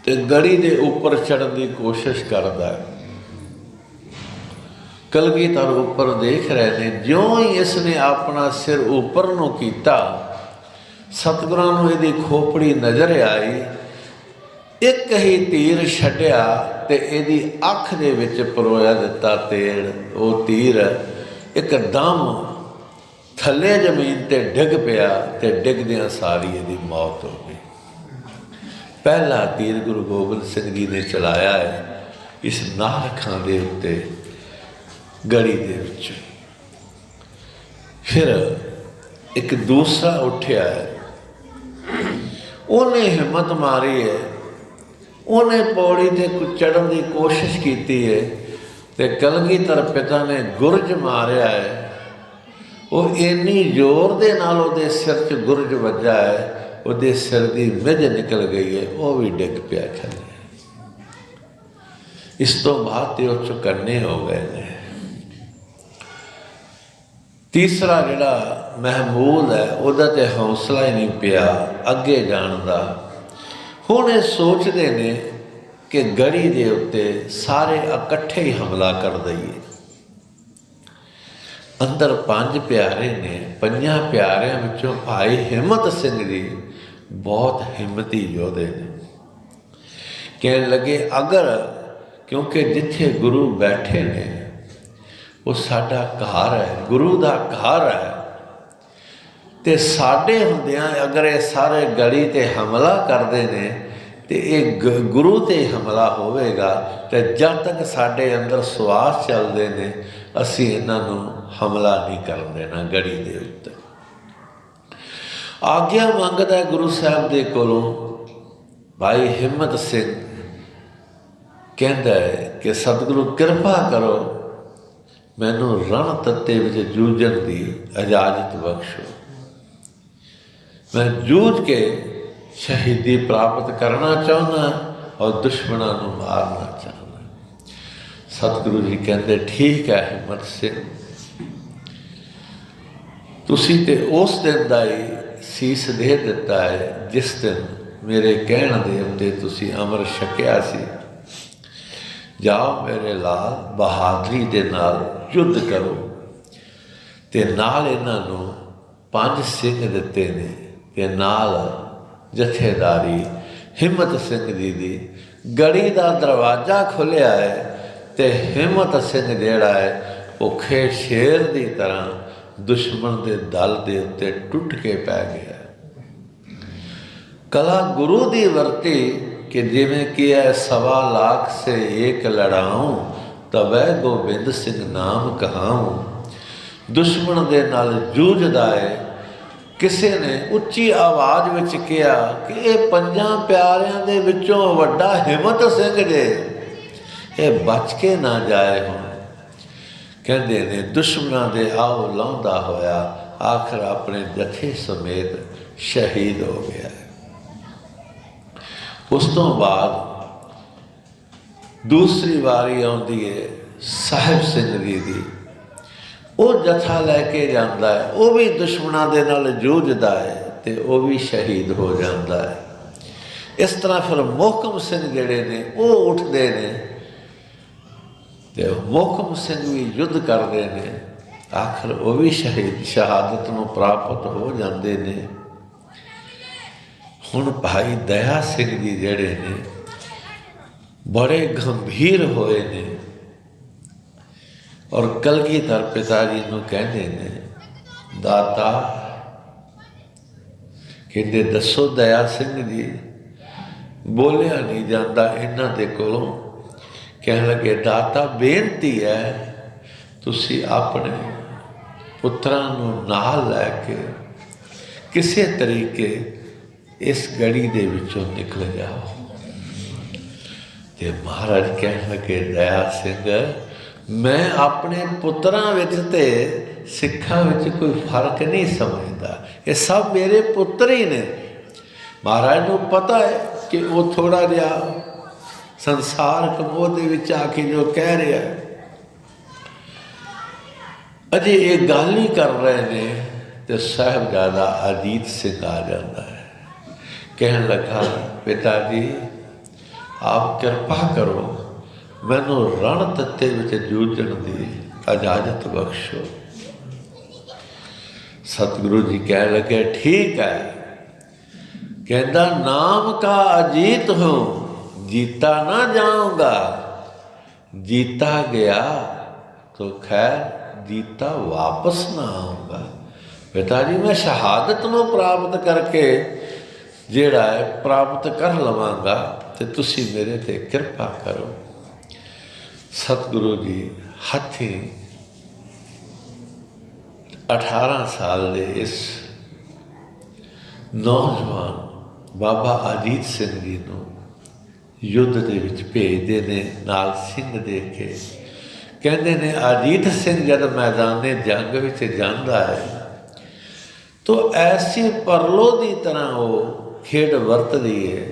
ਤੇ ਗੜੀ ਦੇ ਉੱਪਰ ਚੜ੍ਹਨ ਦੀ ਕੋਸ਼ਿਸ਼ ਕਰਦਾ ਹੈ। ਕਲਗੀਧਰ ਉੱਪਰ ਦੇਖ ਰਹੇ ਨੇ, ਜਿਉਂ ਹੀ ਇਸ ਨੇ ਆਪਣਾ ਸਿਰ ਉੱਪਰ ਨੂੰ ਕੀਤਾ, ਸਤਿਗੁਰਾਂ ਨੂੰ ਇਹਦੀ ਖੋਪੜੀ ਨਜ਼ਰ ਆਈ। ਇੱਕ ਹੀ ਤੀਰ ਛੱਡਿਆ ਤੇ ਇਹਦੀ ਅੱਖ ਦੇ ਵਿੱਚ ਪਰੋਇਆ ਦਿੱਤਾ ਤੇਲ। ਉਹ ਤੀਰ ਇੱਕਦਮ ਥੱਲੇ ਜ਼ਮੀਨ ਤੇ ਡਿੱਗ ਪਿਆ ਤੇ ਡਿੱਗਦਿਆਂ ਸਾਰੀ ਇਹਦੀ ਮੌਤ ਹੋ ਗਈ। ਪਹਿਲਾ ਤੀਰ ਗੁਰੂ ਗੋਬਿੰਦ ਸਿੰਘ ਜੀ ਨੇ ਚਲਾਇਆ ਹੈ ਇਸ ਨਾਰਖਾਂ ਦੇ ਉੱਤੇ ਗੜੀ ਦੇ ਵਿੱਚ। ਫਿਰ ਇੱਕ ਦੂਸਰਾ ਉੱਠਿਆ ਹੈ, ਉਹਨੇ ਹਿੰਮਤ ਮਾਰੀ ਹੈ, ਉਹਨੇ ਪੌੜੀ ਤੇ ਚੜ੍ਹਨ ਦੀ ਕੋਸ਼ਿਸ਼ ਕੀਤੀ ਹੈ ਤੇ ਕਲਗੀਧਰ ਪਿਤਾ ਨੇ ਗੁਰਜ ਮਾਰਿਆ ਹੈ। ਉਹ ਇੰਨੀ ਜ਼ੋਰ ਦੇ ਨਾਲ ਉਹਦੇ ਸਿਰ 'ਚ ਗੁਰਜ ਵੱਜਾ ਹੈ, ਉਹਦੇ ਸਿਰ ਦੀ ਮਿੱਝ ਨਿਕਲ ਗਈ ਹੈ, ਉਹ ਵੀ ਡਿੱਗ ਪਿਆ ਥੱਲੇ। ਇਸ ਤੋਂ ਬਾਅਦ ਤੇ ਉਹ ਚੁਕੰਨੇ ਹੋ ਗਏ ਨੇ। ਤੀਸਰਾ ਜਿਹੜਾ ਮਹਿਮੂਦ ਹੈ ਉਹਦਾ ਤੇ ਹੌਸਲਾ ਹੀ ਨਹੀਂ ਪਿਆ ਅੱਗੇ ਜਾਣ ਦਾ। ਹੁਣ ਇਹ ਸੋਚਦੇ ਨੇ ਕਿ ਗੜੀ ਦੇ ਉੱਤੇ ਸਾਰੇ ਇਕੱਠੇ ਹੀ ਹਮਲਾ ਕਰ ਦਈਏ। ਅੰਦਰ 5 ਪਿਆਰੇ ਨੇ, 5 ਪਿਆਰਿਆਂ ਵਿੱਚੋਂ ਭਾਈ ਹਿੰਮਤ ਸਿੰਘ ਜੀ ਬਹੁਤ ਹਿੰਮਤੀ ਯੋਧੇ ਨੇ। ਕਹਿਣ ਲੱਗੇ, ਅਗਰ ਕਿਉਂਕਿ ਜਿੱਥੇ ਗੁਰੂ ਬੈਠੇ ਨੇ ਉਹ ਸਾਡਾ ਘਰ ਹੈ, ਗੁਰੂ ਦਾ ਘਰ ਹੈ, ਤੇ ਸਾਡੇ ਹੁੰਦਿਆਂ ਅਗਰ ਇਹ ਸਾਰੇ ਗੜੀ ਤੇ ਹਮਲਾ ਕਰਦੇ ਨੇ ਤੇ ਇਹ ਗੁਰੂ ਤੇ ਹਮਲਾ ਹੋਵੇਗਾ, ਤੇ ਜਦ ਤੱਕ ਸਾਡੇ ਅੰਦਰ ਸਵਾਸ ਚੱਲਦੇ ਨੇ ਅਸੀਂ ਇਹਨਾਂ ਨੂੰ ਹਮਲਾ ਨਹੀਂ ਕਰਨ ਦੇਣਾ ਗੜੀ ਦੇ ਉੱਤੇ। ਆਗਿਆ ਮੰਗਦਾ ਗੁਰੂ ਸਾਹਿਬ ਦੇ ਕੋਲੋਂ। ਭਾਈ ਹਿੰਮਤ ਸਿੰਘ ਕਹਿੰਦਾ ਹੈ ਕਿ ਸਤਿਗੁਰੂ ਕਿਰਪਾ ਕਰੋ, ਮੈਨੂੰ ਰਣ ਤੱਤੇ ਵਿੱਚ ਜੂਝਣ ਦੀ ਇਜਾਜ਼ਤ ਬਖਸ਼ੋ। ਮੈਂ ਜੂਝ ਕੇ ਸ਼ਹੀਦੀ ਪ੍ਰਾਪਤ ਕਰਨਾ ਚਾਹੁੰਦਾ ਔਰ ਦੁਸ਼ਮਣਾਂ ਨੂੰ ਮਾਰਨਾ ਚਾਹੁੰਦਾ। ਸਤਿਗੁਰੂ ਜੀ ਕਹਿੰਦੇ, ਠੀਕ ਹੈ ਹਿੰਮਤ ਸਿੰਘ, ਤੁਸੀਂ ਤੇ ਉਸ ਦਿਨ ਦਾ ਹੀ ਸੀਸ ਦੇ ਦਿੱਤਾ ਹੈ ਜਿਸ ਦਿਨ ਮੇਰੇ ਕਹਿਣ ਦੇ ਉੱਤੇ ਤੁਸੀਂ ਅੰਮ੍ਰਿਤ ਛਕਿਆ ਸੀ। ਜਾਓ ਮੇਰੇ ਲਾਲ, ਬਹਾਦਰੀ ਦੇ ਨਾਲ ਯੁੱਧ ਕਰੋ। ਤੇ ਨਾਲ ਇਹਨਾਂ ਨੂੰ 5 ਸਿੰਘ ਦਿੱਤੇ ਨੇ ਤੇ ਨਾਲ ਜਥੇਦਾਰੀ ਹਿੰਮਤ ਸਿੰਘ ਜੀ ਦੀ। ਗੜੀ ਦਾ ਦਰਵਾਜ਼ਾ ਖੁੱਲ੍ਹਿਆ ਹੈ ਤੇ ਹਿੰਮਤ ਸਿੰਘ ਜਿਹੜਾ ਹੈ ਭੁੱਖੇ ਸ਼ੇਰ ਦੀ ਤਰ੍ਹਾਂ ਦੁਸ਼ਮਣ ਦੇ ਦਲ ਦੇ ਉੱਤੇ ਟੁੱਟ ਕੇ ਪੈ ਗਿਆ। ਕਲਾ ਗੁਰੂ ਦੀ ਵਰਤੀ कि जिमें किया 1.25 लाख से एक लड़ाऊं, तबै गोबिंद सिंह नाम कहाऊं। दुश्मन दे नाल जूझदा है, किसी ने उच्ची आवाज़ विच कहा कि ये 5 प्यारिਆਂ ਦੇ ਵਿੱਚੋਂ ਵੱਡਾ ਹਿੰਮਤ ਸਿੰਘ जे, ਇਹ बच के ना जाए। ਹੁਣ ਕਹਿੰਦੇ ਨੇ ਦੁਸ਼ਮਣਾਂ ਦੇ ਆਓ ਲਾਉਂਦਾ ਹੋਇਆ आखिर अपने जथे समेत शहीद हो गया। उस तो बाद दूसरी वारी आती है साहिब सिंह जी की, वो जथा लैके जाता है, वो भी दुश्मनों के नाल जूझदा है तो वो भी शहीद हो जाता है। इस तरह फिर मोहकम सिंह जिहड़े ने वो उठते हैं तो मोहकम सिंह भी युद्ध करते हैं, आखिर वो भी शहादत में प्राप्त हो जाते हैं। हुण भाई दया सिंह जी जिहड़े ने बड़े गंभीर होए ने और कलगीधर पिता जी नूं कहंदे ने, दाता कहंदे दसो दया सिंह जी, बोलिया नहीं जाता इन्हां दे कोलों। कहण लगे दाता बेनती है तुसी अपने पुत्रां नूं नाल लैके किसी तरीके इस गड़ी दे विचों निकल जाओ। ते महाराज कहण लगे दया सिंह, मैं अपने पुत्रां विच ते सिखां विच कोई फर्क नहीं समझदा, ये सब मेरे पुत्र ही ने। महाराज नूं पता है कि वो थोड़ा जिहा संसारक मोह दे विच आके जो कह रहा है, अजे ये गल ही कर रहे हैं तो साहिबजादा अजीत सिंह आ जाता है। कहन लगा पिता जी आप कृपा करो, मैनू रण तत्ते विच जूझण की इजाजत बख्शो। सतगुरु जी कह लगे ठीक है। कहता नाम का अजीत हूँ, जीता ना जाऊंगा, जीता गया तो खैर जीता वापस ना आऊँगा। पिता जी मैं शहादत नूं प्राप्त करके जिहड़ा है प्राप्त कर लवांगा तो तुसी मेरे ते कृपा करो। सतगुरु जी हथी 18 साल के इस नौजवान बाबा अजीत सिंह जी नूं युद्ध दे विच भेजदे ने नाल सिंह दे के। कहते ने अजीत सिंह जब मैदान जंग विच जांदा है तो ऐसी परलो की तरह वो खेड वरतदी है,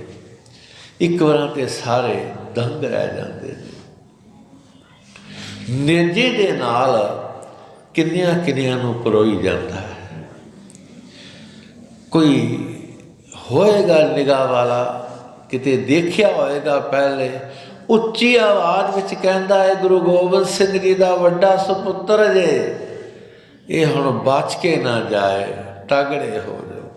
एक बार तो सारे दंग रह जाते हैं। नेजे दे नाल किन्नियां किन्नियां नूं परोई जाता है। कोई होएगा निगाह वाला किते देखिया होएगा पहले, उच्ची आवाज़ विच कहंदा है गुरु गोबिंद सिंह जी का वड्डा सुपुत्र जे, ये हुण बच के ना जाए, तगड़े हो जाओ।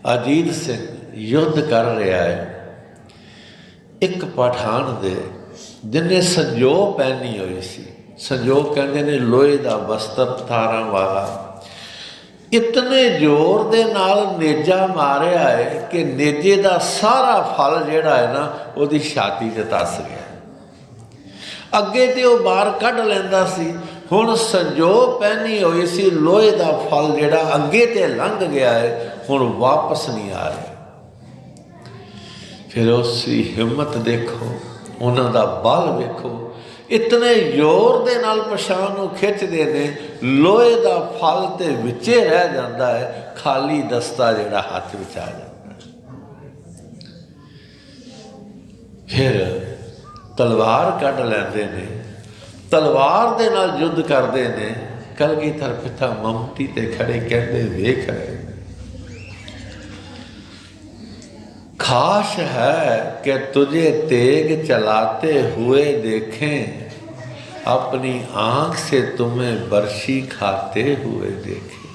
अजीत सिंह युद्ध कर रहा है, एक पठान दे जिन्हें संजोग पहनी हुई सी, संजोग कहते ने लोहे का बस्तर तारां वाला, इतने जोर दे नाल नेजा मारिया है कि नेजे का सारा फल जिहड़ा है ना उसकी छाती च धस गया। अगे तो वह बाहर कढ़ लैंदा सी, हुण संजोग पहनी हुई सी, लोहे का फल जिहड़ा अगे तो लंघ गया है, हुण वापस नहीं आ रहा। फिर उसकी हिम्मत देखो, उन्हां दा बल वेखो, इतने जोर दे नाल पछाण नूं खिंचदे ने, लोहे का फल तो विचे रह जाता है, खाली दस्ता जिहड़ा हाथ विच आ जाता है। फिर तलवार कढ़ लैंदे ने, तलवार दे नाल युद्ध करते हैं। कलगीधर पिता ममती ते खड़े कहते वेख रहे, खाश है कि तुझे तेग चलाते हुए देखें, अपनी आँख से तुम्हें बर्शी खाते हुए देखें।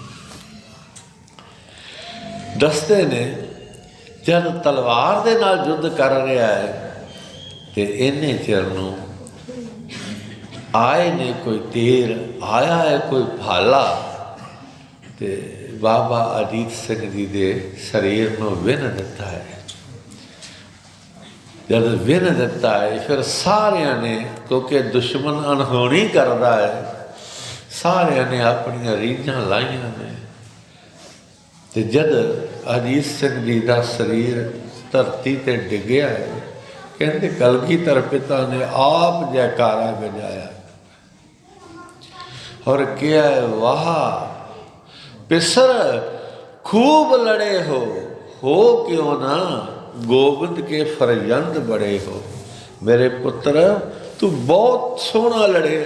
दस्ते ने जब तलवार दे नाल युद्ध कर रहा है तो इन्ने चिर नूं आए ने कोई तीर, आया है कोई भाला, तो बाबा अजीत सिंह जी के शरीर में विन दिता है। जब विन दिता है फिर सारिया ने, क्योंकि दुश्मन अनहोनी करता है, सारिया ने अपन रीझां लाइया ने। तो जद अजीत सिंह जी का शरीर धरती ते डिग्या है, कहते कलगीधर पिता ने आप जयकारा बजाया और क्या वाह पिसर खूब लड़े हो क्यों ना गोबिंद के फरजंद बड़े हो। मेरे पुत्र तू बहुत सोहना लड़े,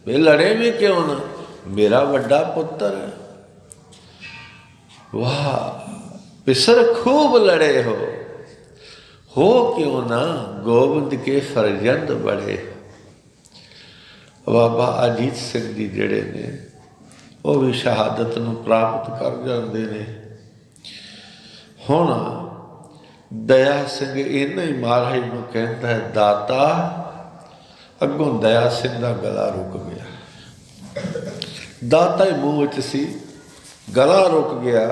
वे लड़े भी क्यों ना, मेरा बड़ा पुत्र है। वाह पिसर खूब लड़े हो क्यों ना गोबिंद के फरजंद बड़े। बाबा अजीत सिंह जी जिहड़े ने वो भी शहादत नूं प्राप्त कर जाते हैं। हुण दया सिंह इन्ना ही महाराज नूं कहता है दाता, अगों दया सिंह का गला रुक गया। दाता ही मूँह च सी, गला रुक गया।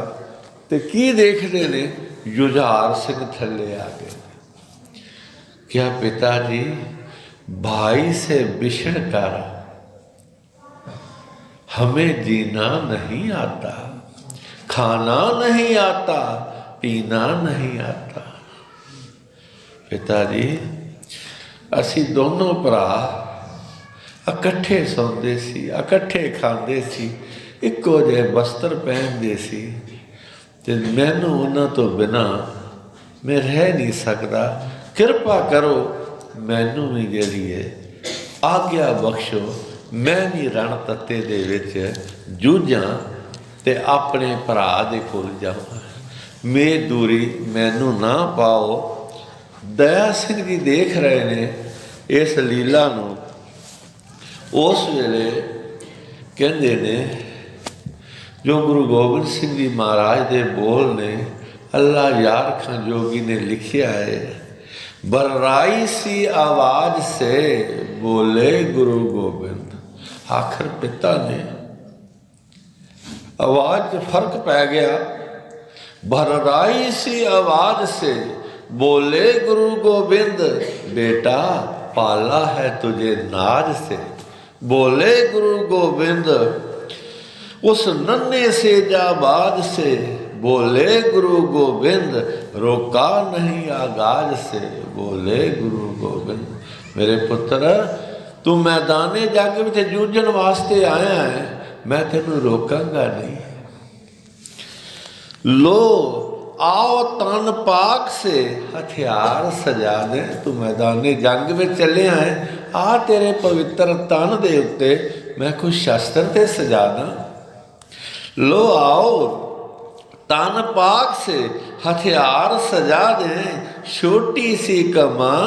तो की देखते ने, जुझार सिंह थले आ गए। क्या पिताजी भाई से बिछड़ कर हमें जीना नहीं आता, खाना नहीं आता, पीना नहीं आता। पिताजी असी दोनों भरा इकट्ठे सौंदे सी, इकट्ठे खांदे सी, इक्को जिहे वस्त्र पहनते सी, ते मैनू उन्हां तो बिना मैं रह नहीं सकता। किरपा करो मैनू भी जिहड़ी है आग्या बख्शो, मैं भी रण तत्ते दे विच जूझां ते अपने भरा दे कोल जावां, मेरी दूरी मैनू ना पाओ। दया सिंह जी देख रहे ने इस लीला नूं। उस वेले कहंदे ने जो गुरु गोबिंद सिंह जी महाराज दे बोल ने, अल्लाह यार खां जोगी ने लिखिया है, बर्राई सी आवाज से बोले गुरु गोबिंद। आखिर पिता ने आवाज में फर्क पै गया। बर्राई सी आवाज से बोले गुरु गोबिंद, बेटा पाला है तुझे नाज से। बोले गुरु गोबिंद उस नन्हे से जाबाज से, बोले गुरु गोबिंद रोका नहीं आगाज से। बोले गुरु गोबिंद मेरे पुत्र तू मैदाने जंग में जूझण वास्ते आया है, मैं तेनू रोकांगा नहीं। लो आओ तन पाक से हथियार सजा दे। तू मैदाने जंग में चलिया है, आ तेरे पवित्र तन दे उत्ते मैं कुछ शस्त्र ते सजा दा। लो आओ तन पाक से हथियार सजा दे, छोटी सी कमां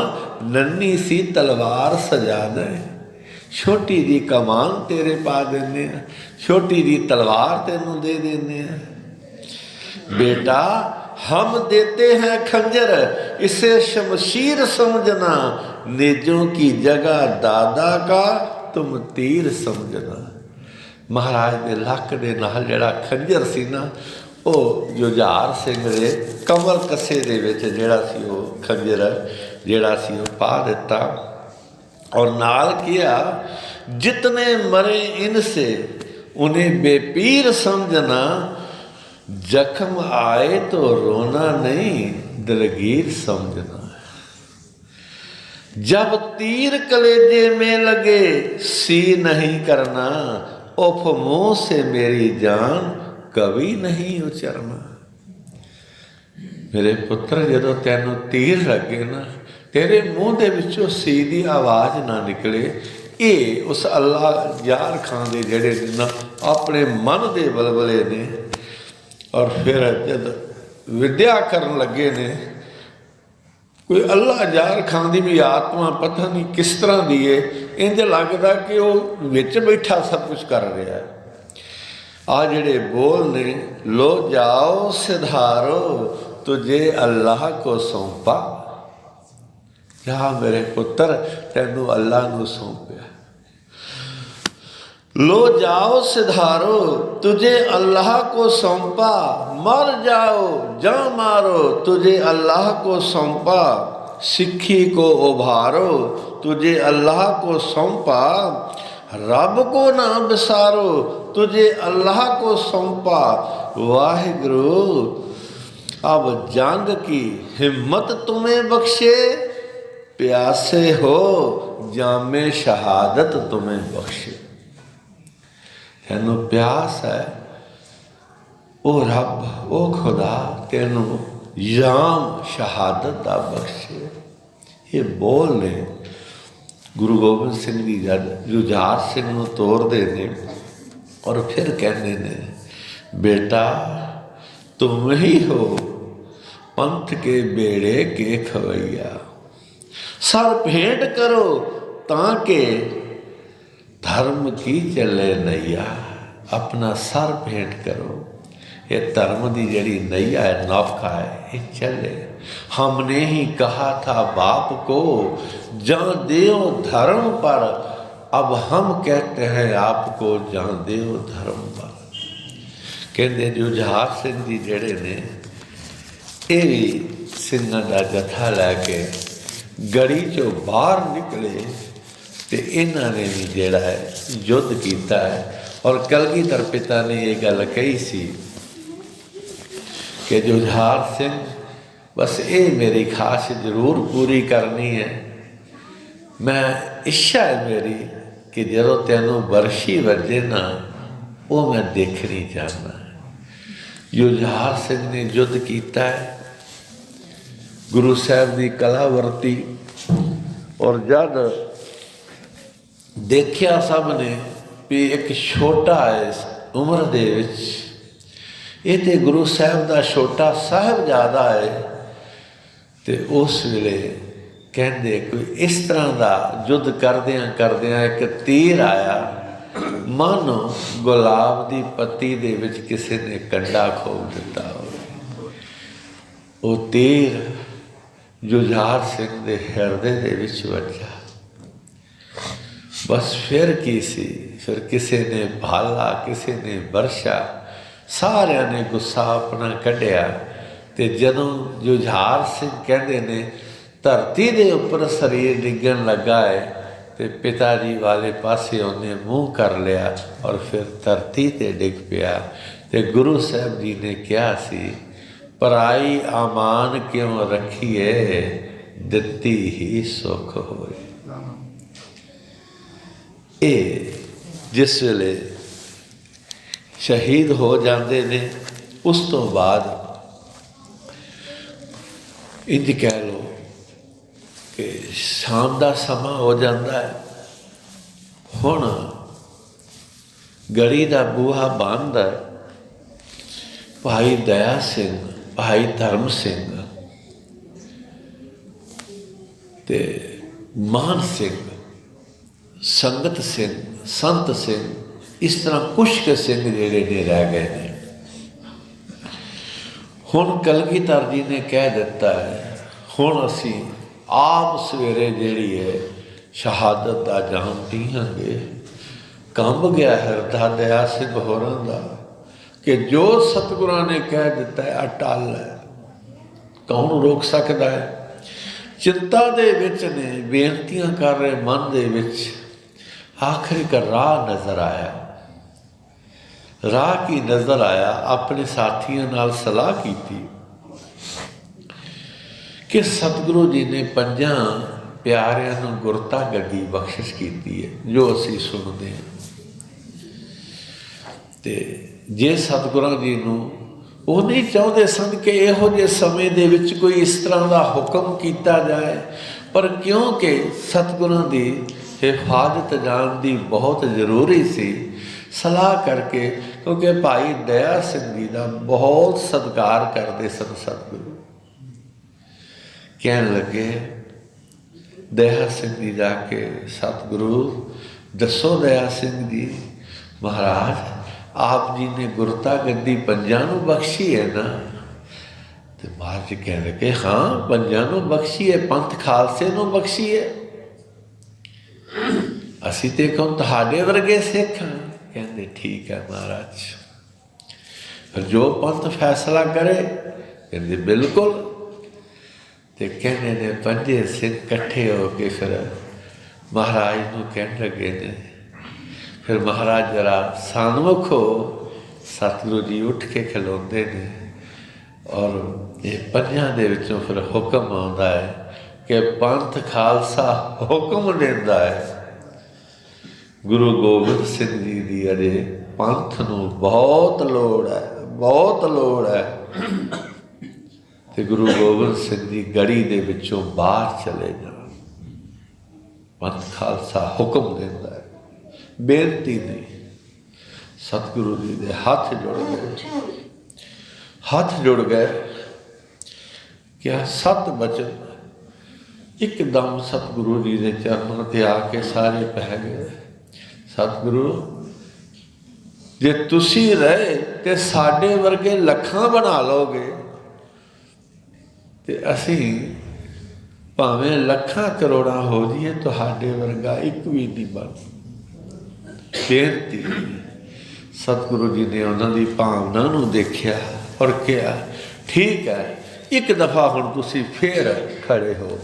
नन्ही सी तलवार सजा दे। छोटी जी कमान तेरे पा देने, छोटी जी तलवार तेनू दे देने। बेटा हम देते हैं खंजर, इसे शमशीर समझना, नेजों की जगह दादा का तुम तीर समझना। महाराज के लक दे नाल जिहड़ा खंजर सी ना, वो जुझार सिंह दे कमर कसे दे विच जिहड़ा सी वो खंजर जिहड़ा सी वो पा दिता। और नाल किया जितने मरे इनसे उन्हें बेपीर समझना, जख्म आए तो रोना नहीं दलगीर समझना। जब तीर कलेजे में लगे सी नहीं करना, उफ मुंह से मेरी जान कभी नहीं उचरना। मेरे पुत्र जदों तैनू तीर लगे ना, तेरे मुँह दे विचों सी दी आवाज़ ना निकले। ये उस अल्लाह यार खां दे जेड़े ना अपने मन दे बलबले ने। और फिर जब विद्या करन लगे ने, कोई अल्लाह यार खां दी भी आत्मा पता नहीं किस तरह दी है, इंज लगता कि वो विच बैठा सब कुछ कर रहा है। आ जेड़े बोल ने, लो जाओ सिधारो तुझे अल्लाह को सौंपा। जा मेरे पुत्र तेनू अल्लाह नू सौंपया। लो जाओ सिधारो तुझे अल्लाह को सौंपा, मर जाओ जा मारो तुझे अल्लाह को सौंपा। सिक्खी को उभारो, तुझे अल्लाह को सौंपा, रब को ना बिसारो, तुझे अल्लाह को सौंपा। वाहिगुरु अब जंग की हिम्मत तुम्हें बख्शे, प्यासे हो जामे शहादत तुम्हें बख्शे। तेनू प्यास है, ओ रब ओ खुदा तेनू जाम शहादत दा बख्शे। ये बोल ने गुरु गोबिंद सिंह जी जब जुझार सिंह नूं तोड़दे ने और फिर कहते ने, बेटा तुम ही हो पंथ के बेड़े के खवैया, सर भेंट करो ताकि धर्म की चले नैया। अपना सर भेंट करो, ये धर्म की जड़ी नैया है, नौका है, ये चले। हमने ही कहा था बाप को, जहाँ देव धर्म पर, अब हम कहते हैं आपको जहाँ देव धर्म पर। कहते जुझार सिंह जी जड़े ने ये भी सिंघां दा जत्था लैके गढ़ी चो बाहर निकले तो इन्होंने भी जोड़ा है युद्ध किया है। और कलगीधर पिता ने ये गल कही सी कि जुझार सिंह बस ये मेरी खास जरूर पूरी करनी है। मैं इच्छा है मेरी कि जो तेनों बरशी वजे ना वो मैं देखनी चाहना। जुझार सिंह ने युद्ध किया है, गुरु साहब की कला वरती और जब देखिया सब ने भी एक छोटा है उम्र दे विच, ये तो गुरु साहब का छोटा साहिबजादा है। तो उस वेले कहते कोई इस तरह का युद्ध करदियां करदियां एक तीर आया, मानो गुलाब की पत्ती दे विच किसी ने कंडा खोल दिता हो। वो तीर जुझार सिंह के हिरदे दे विच वजा। बस फिर की सी, फिर किसी ने भाला किसी ने बरछा, सारिया ने गुस्सा अपना कढ़िया। तो जदों जुझार सिंह कहते ने धरती के उपर शरीर डिगन लगा है, तो पिता जी वाले पासे उन्हें मुँह कर लिया और फिर धरती ते डिग पिया। तो गुरु साहब जी ने कहा सी, पराई आमान क्यों रखिए, दित्ती ही सुख होए। ये जिस वेले शहीद हो जाते ने, उस तो बाद इंज कह लो कि शाम का समा हो जाता है। हुण गढ़ी का बूहा बंद है। भाई दया सिंह, भाई धर्म सिंह ते मान सिंह, संगत सिंह, संत सिंह, इस तरह कुछ के सिंह जेड़े ने रह गए हैं। हुण कलगीधर जी ने कह दिता है, हुण असी आप सवेरे जेड़ी है शहादत का जाम पीहांगे। कंब गया हिरदा दया सिंह होरां दा कि जो सतगुरां ने कह दिता है अटल है, कौन रोक सकता है। चिंता दे विच ने बेनतियां कर रहे मन दे विच आखिर का राह नज़र आया। राह की नज़र आया, अपने साथियों नाल सलाह की कि सतगुरु जी ने 5 प्यारिਆਂ ਨੂੰ गुरता गड्डी बख्शिश की है, जो असी सुनते हैं। तो जे सतगुरां जी नूं ਉਹ नहीं चाहते सन कि इहो ਜਿਹੇ समय ਦੇ ਵਿੱਚ कोई इस तरह का हुक्म किया जाए, पर क्योंकि सतगुरां की हिफाजत जान की बहुत जरूरी सी, सलाह करके, क्योंकि भाई दया सिंह जी का बहुत सत्कार करते सन सतगुरु। कहन लगे दया सिंह जी जाके, सतगुरु दसो दया सिंह जी, महाराज आप जी ने गुरता गद्दी 5 नूं बख्शी है ना। तो महाराज जी कह लगे हाँ 5 नूं बख्शी है, पंथ खालसे नूं बख्शी है, असी तो कौन तुहाडे वर्गे सिख हाँ। कहते ठीक है महाराज, फिर जो पंथ फैसला करे, कहते बिल्कुल। ਤੇ ਕਹਿੰਦੇ ਨੇ ਪੰਜੇ ਸਿੰਘ ਇਕੱਠੇ ਹੋ ਕੇ ਫਿਰ ਮਹਾਰਾਜ ਨੂੰ ਕਹਿਣ ਲੱਗੇ ਨੇ। ਫਿਰ ਮਹਾਰਾਜ ਜਰਾ ਸਨਮੁਖ ਹੋ। ਸਤਿਗੁਰੂ ਜੀ ਉੱਠ ਕੇ ਖਲੋਂਦੇ ਨੇ ਔਰ ਇਹ ਪੰਜਾਂ ਦੇ ਵਿੱਚੋਂ ਫਿਰ ਹੁਕਮ ਆਉਂਦਾ ਹੈ ਕਿ ਪੰਥ ਖਾਲਸਾ ਹੁਕਮ ਦਿੰਦਾ ਹੈ। ਗੁਰੂ ਗੋਬਿੰਦ ਸਿੰਘ ਜੀ ਦੀ ਅਜੇ ਪੰਥ ਨੂੰ ਬਹੁਤ ਲੋੜ ਹੈ, ਬਹੁਤ ਲੋੜ ਹੈ। ਤੇ ਗੁਰੂ ਗੋਬਿੰਦ ਸਿੰਘ ਜੀ ਗੜੀ ਦੇ ਵਿੱਚੋਂ ਬਾਹਰ ਚਲੇ ਜਾਣ। ਪੰਥ ਖਾਲਸਾ ਹੁਕਮ ਦਿੰਦਾ ਹੈ, ਬੇਨਤੀ ਨਹੀਂ। ਸਤਿਗੁਰੂ ਜੀ ਦੇ ਹੱਥ ਜੁੜ ਗਏ, ਹੱਥ ਜੁੜ ਗਏ। ਕਿਹਾ 7 ਬਚਨ ਇੱਕਦਮ ਸਤਿਗੁਰੂ ਜੀ ਦੇ ਚਰਨਾਂ ਤੇ ਆ ਕੇ ਸਾਰੇ ਪੈ ਗਏ। ਸਤਿਗੁਰੂ ਜੇ ਤੁਸੀਂ ਰਹੇ ਤੇ ਸਾਡੇ ਵਰਗੇ ਲੱਖਾਂ ਬਣਾ ਲਓਗੇ ਤੇ ਅਸੀਂ ਭਾਵੇਂ ਲੱਖਾਂ ਕਰੋੜਾਂ ਹੋ ਜਾਈਏ ਤੁਹਾਡੇ ਵਰਗਾ ਇੱਕ ਵੀ ਨਹੀਂ ਬਣ। ਬੇਨਤੀ। ਸਤਿਗੁਰੂ ਜੀ ਨੇ ਉਹਨਾਂ ਦੀ ਭਾਵਨਾ ਨੂੰ ਦੇਖਿਆ ਔਰ ਕਿਹਾ ਠੀਕ ਹੈ, ਇੱਕ ਦਫਾ ਹੁਣ ਤੁਸੀਂ ਫੇਰ ਖੜੇ ਹੋ,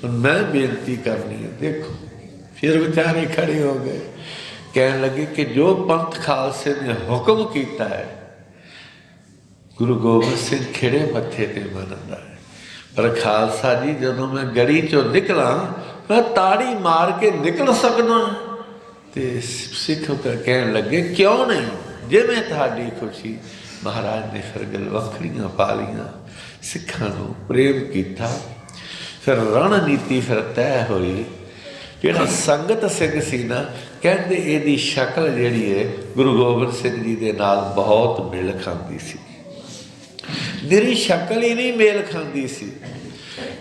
ਹੁਣ ਮੈਂ ਬੇਨਤੀ ਕਰਨੀ ਹੈ। ਦੇਖੋ ਫਿਰ ਵਿਚਾਰੇ ਖੜੇ ਹੋ ਗਏ, ਕਹਿਣ ਲੱਗੇ ਕਿ ਜੋ ਪੰਥ ਖਾਲਸੇ ਨੇ ਹੁਕਮ ਕੀਤਾ ਹੈ ਗੁਰੂ ਗੋਬਿੰਦ ਸਿੰਘ ਖਿੜੇ ਮੱਥੇ ਤੇ ਮੰਨਦਾ ਹੈ। ਪਰ ਖਾਲਸਾ ਜੀ ਜਦੋਂ ਮੈਂ ਗੜੀ ਚੋਂ ਨਿਕਲਾਂ ਮੈਂ ਤਾੜੀ ਮਾਰ ਕੇ ਨਿਕਲ ਸਕਦਾ। ਤੇ ਸਿੱਖ ਕਹਿਣ ਲੱਗੇ ਕਿਉਂ ਨਹੀਂ, ਜਿਵੇਂ ਤੁਹਾਡੀ ਖੁਸ਼ੀ। ਮਹਾਰਾਜ ਨੇ ਫਿਰ ਗਲਵੱਖੜੀਆਂ ਪਾ ਲਈਆਂ, ਸਿੱਖਾਂ ਨੂੰ ਪ੍ਰੇਮ ਕੀਤਾ। ਫਿਰ ਰਣਨੀਤੀ ਫਿਰ ਤੈਅ ਹੋਈ। ਜਿਹੜਾ ਸੰਗਤ ਸਿੰਘ ਸੀ ਨਾ, ਕਹਿੰਦੇ ਇਹਦੀ ਸ਼ਕਲ ਜਿਹੜੀ ਹੈ ਗੁਰੂ ਗੋਬਿੰਦ ਸਿੰਘ ਜੀ ਦੇ ਨਾਲ ਬਹੁਤ ਮੇਲ ਖਾਂਦੀ ਸੀ। ਮੇਰੀ ਸ਼ਕਲ ਹੀ ਨਹੀਂ ਮੇਲ ਖਾਂਦੀ ਸੀ,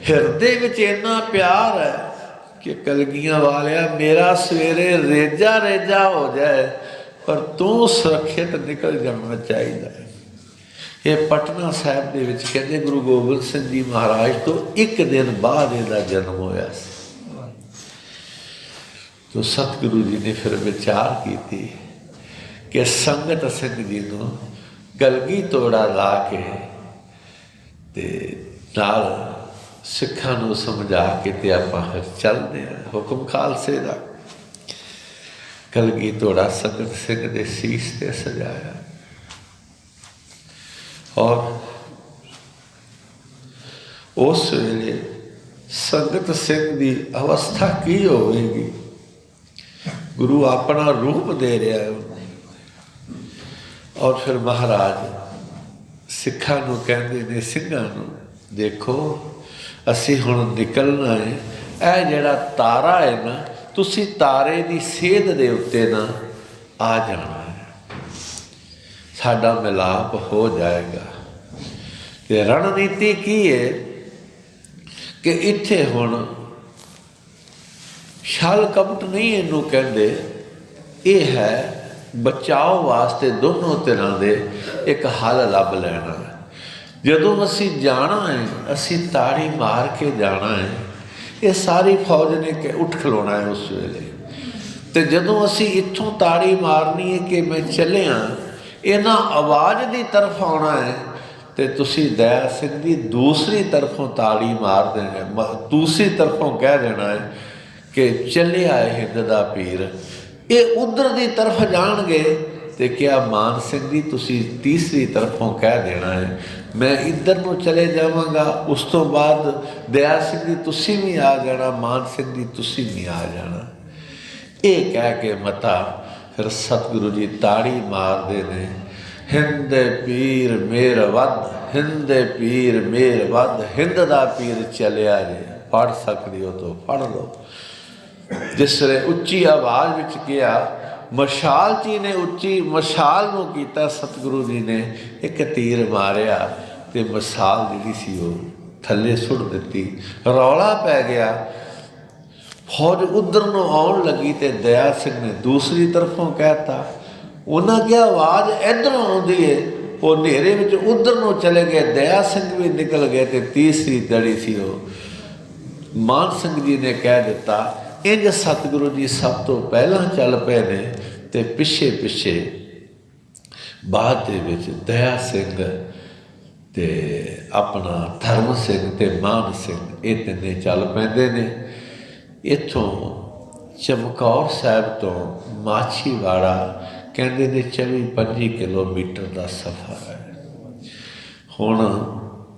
ਹਿਰਦੇ ਵਿੱਚ ਇੰਨਾ ਪਿਆਰ ਹੈ ਕਿ ਕਲਗੀਆਂ ਵਾਲਿਆ ਮੇਰਾ ਸਵੇਰੇ ਰੇਜਾ ਰੇਜਾ ਹੋ ਜਾਏ ਪਰ ਤੂੰ ਸੁਰੱਖਿਅਤ ਨਿਕਲ ਜਾਣਾ ਚਾਹੀਦਾ ਹੈ। ਇਹ ਪਟਨਾ ਸਾਹਿਬ ਦੇ ਵਿੱਚ ਕਹਿੰਦੇ ਗੁਰੂ ਗੋਬਿੰਦ ਸਿੰਘ ਜੀ ਮਹਾਰਾਜ ਤੋਂ 1 ਦਿਨ ਬਾਅਦ ਇਹਦਾ ਜਨਮ ਹੋਇਆ ਸੀ। ਤੋ ਸਤਿਗੁਰੂ ਜੀ ਨੇ ਫਿਰ ਵਿਚਾਰ ਕੀਤੀ ਕਿ ਸੰਗਤ ਸਿੰਘ ਜੀ ਨੂੰ ਗਲਗੀ ਤੋੜਾ ਲਾ ਕੇ ਤੇ ਨਾਲ ਸਿੱਖਾਂ ਨੂੰ ਸਮਝਾ ਕੇ ਤੇ ਆਪਾਂ ਚੱਲਦੇ ਹਾਂ ਹੁਕਮ ਖਾਲਸੇ ਦਾ। ਕਲਗੀ ਤੋੜਾ ਸੰਗਤ ਸਿੰਘ ਦੇ ਸੀਸ ਤੇ ਸਜਾਇਆ ਔਰ ਉਸ ਵੇਲੇ ਸੰਗਤ ਸਿੰਘ ਦੀ ਅਵਸਥਾ ਕੀ ਹੋਵੇਗੀ। ਗੁਰੂ ਆਪਣਾ ਰੂਪ ਦੇ ਰਿਹਾ ਹੈ ਔਰ ਫਿਰ ਮਹਾਰਾਜ ਸਿੱਖਾਂ ਨੂੰ ਕਹਿੰਦੇ ਨੇ, ਸਿੰਘਾਂ ਨੂੰ ਦੇਖੋ ਅਸੀਂ ਹੁਣ ਨਿਕਲਣਾ ਹੈ। ਇਹ ਜਿਹੜਾ ਤਾਰਾ ਹੈ ਨਾ, ਤੁਸੀਂ ਤਾਰੇ ਦੀ ਸੇਧ ਦੇ ਉੱਤੇ ਨਾ ਆ ਜਾਣਾ ਹੈ, ਸਾਡਾ ਮਿਲਾਪ ਹੋ ਜਾਏਗਾ। ਤੇ ਰਣਨੀਤੀ ਕੀ ਹੈ ਕਿ ਇੱਥੇ ਹੁਣ ਛਲ ਕਪਟ ਨਹੀਂ ਇਹਨੂੰ ਕਹਿੰਦੇ, ਇਹ ਹੈ ਬਚਾਓ ਵਾਸਤੇ ਦੋਨੋਂ ਧਿਰਾਂ ਦੇ ਇੱਕ ਹੱਲ ਲੱਭ ਲੈਣਾ। ਜਦੋਂ ਅਸੀਂ ਜਾਣਾ ਹੈ ਅਸੀਂ ਤਾੜੀ ਮਾਰ ਕੇ ਜਾਣਾ ਹੈ। ਇਹ ਸਾਰੀ ਫੌਜ ਨੇ ਕਿ ਉੱਠ ਖਲੋਣਾ ਹੈ ਉਸ ਵੇਲੇ। ਤੇ ਜਦੋਂ ਅਸੀਂ ਇੱਥੋਂ ਤਾੜੀ ਮਾਰਨੀ ਹੈ ਕਿ ਮੈਂ ਚੱਲਿਆ, ਇਹਨਾਂ ਆਵਾਜ਼ ਦੀ ਤਰਫ ਆਉਣਾ ਹੈ ਤੇ ਤੁਸੀਂ ਦਇਆ ਸਿੰਘ ਦੀ ਦੂਸਰੀ ਤਰਫੋਂ ਤਾੜੀ ਮਾਰ ਦੇਣਾ, ਦੂਸਰੀ ਤਰਫੋਂ ਕਹਿ ਦੇਣਾ ਹੈ ਕਿ ਚੱਲਿਆ ਹਿੰਦ ਦਾ ਪੀਰ। ਇਹ ਉਧਰ ਦੀ ਤਰਫ ਜਾਣਗੇ ਤੇ ਕਿਹਾ ਮਾਨ ਸਿੰਘ ਜੀ ਤੁਸੀਂ ਤੀਸਰੀ ਤਰਫੋਂ ਕਹਿ ਦੇਣਾ ਹੈ ਮੈਂ ਇੱਧਰ ਨੂੰ ਚਲੇ ਜਾਵਾਂਗਾ। ਉਸ ਤੋਂ ਬਾਅਦ ਦਇਆ ਸਿੰਘ ਜੀ ਤੁਸੀਂ ਵੀ ਆ ਜਾਣਾ, ਮਾਨ ਸਿੰਘ ਜੀ ਤੁਸੀਂ ਵੀ ਆ ਜਾਣਾ। ਇਹ ਕਹਿ ਕੇ ਮਤਾ ਫਿਰ ਸਤਿਗੁਰੂ ਜੀ ਤਾੜੀ ਮਾਰਦੇ ਨੇ, ਹਿੰਦ ਪੀਰ ਮੇਰ ਵੱਧ, ਹਿੰਦ ਪੀਰ ਮੇਰ ਵੱਧ, ਹਿੰਦ ਦਾ ਪੀਰ ਚੱਲਿਆ ਜੇ। ਪੜ੍ਹ ਸਕਦੇ ਹੋ ਤਾਂ ਪੜ੍ਹ ਲਓ। ਜਿਸ ਵੇਲੇ ਉੱਚੀ ਆਵਾਜ਼ ਵਿੱਚ ਕਿਹਾ, ਮਸ਼ਾਲ ਜੀ ਨੇ ਉੱਚੀ ਮਸ਼ਾਲ ਨੂੰ ਕੀਤਾ, ਸਤਿਗੁਰੂ ਜੀ ਨੇ ਇੱਕ ਤੀਰ ਮਾਰਿਆ ਤੇ ਮਸ਼ਾਲ ਜਿਹੜੀ ਸੀ ਉਹ ਥੱਲੇ ਸੁੱਟ ਦਿੱਤੀ। ਰੌਲਾ ਪੈ ਗਿਆ, ਫੌਜ ਉੱਧਰ ਨੂੰ ਆਉਣ ਲੱਗੀ ਤੇ ਦਇਆ ਸਿੰਘ ਨੇ ਦੂਸਰੀ ਤਰਫੋਂ ਕਹਿਤਾ। ਉਹਨਾਂ ਕਿਹਾ ਆਵਾਜ਼ ਇੱਧਰੋਂ ਆਉਂਦੀ ਹੈ। ਉਹ ਹਨੇਰੇ ਵਿੱਚ ਉੱਧਰ ਨੂੰ ਚਲੇ ਗਏ, ਦਇਆ ਸਿੰਘ ਵੀ ਨਿਕਲ ਗਏ ਤੇ ਤੀਸਰੀ ਦੜੀ ਸੀ ਉਹ ਮਾਨ ਸਿੰਘ ਜੀ ਨੇ ਕਹਿ ਦਿੱਤਾ। ਇੰਝ ਸਤਿਗੁਰੂ ਜੀ ਸਭ ਤੋਂ ਪਹਿਲਾਂ ਚੱਲ ਪਏ ਨੇ ਤੇ ਪਿੱਛੇ ਪਿੱਛੇ ਬਾਅਦ ਦੇ ਵਿੱਚ ਦਇਆ ਸਿੰਘ ਤੇ ਆਪਣਾ ਧਰਮ ਸਿੰਘ ਤੇ ਮਾਨ ਸਿੰਘ ਇਹ ਤਿੰਨੇ ਚੱਲ ਪੈਂਦੇ ਨੇ। ਇੱਥੋਂ ਚਮਕੌਰ ਸਾਹਿਬ ਤੋਂ ਮਾਛੀਵਾੜਾ ਕਹਿੰਦੇ ਨੇ 24-25 ਕਿਲੋਮੀਟਰ ਦਾ ਸਫ਼ਰ ਹੈ। ਹੁਣ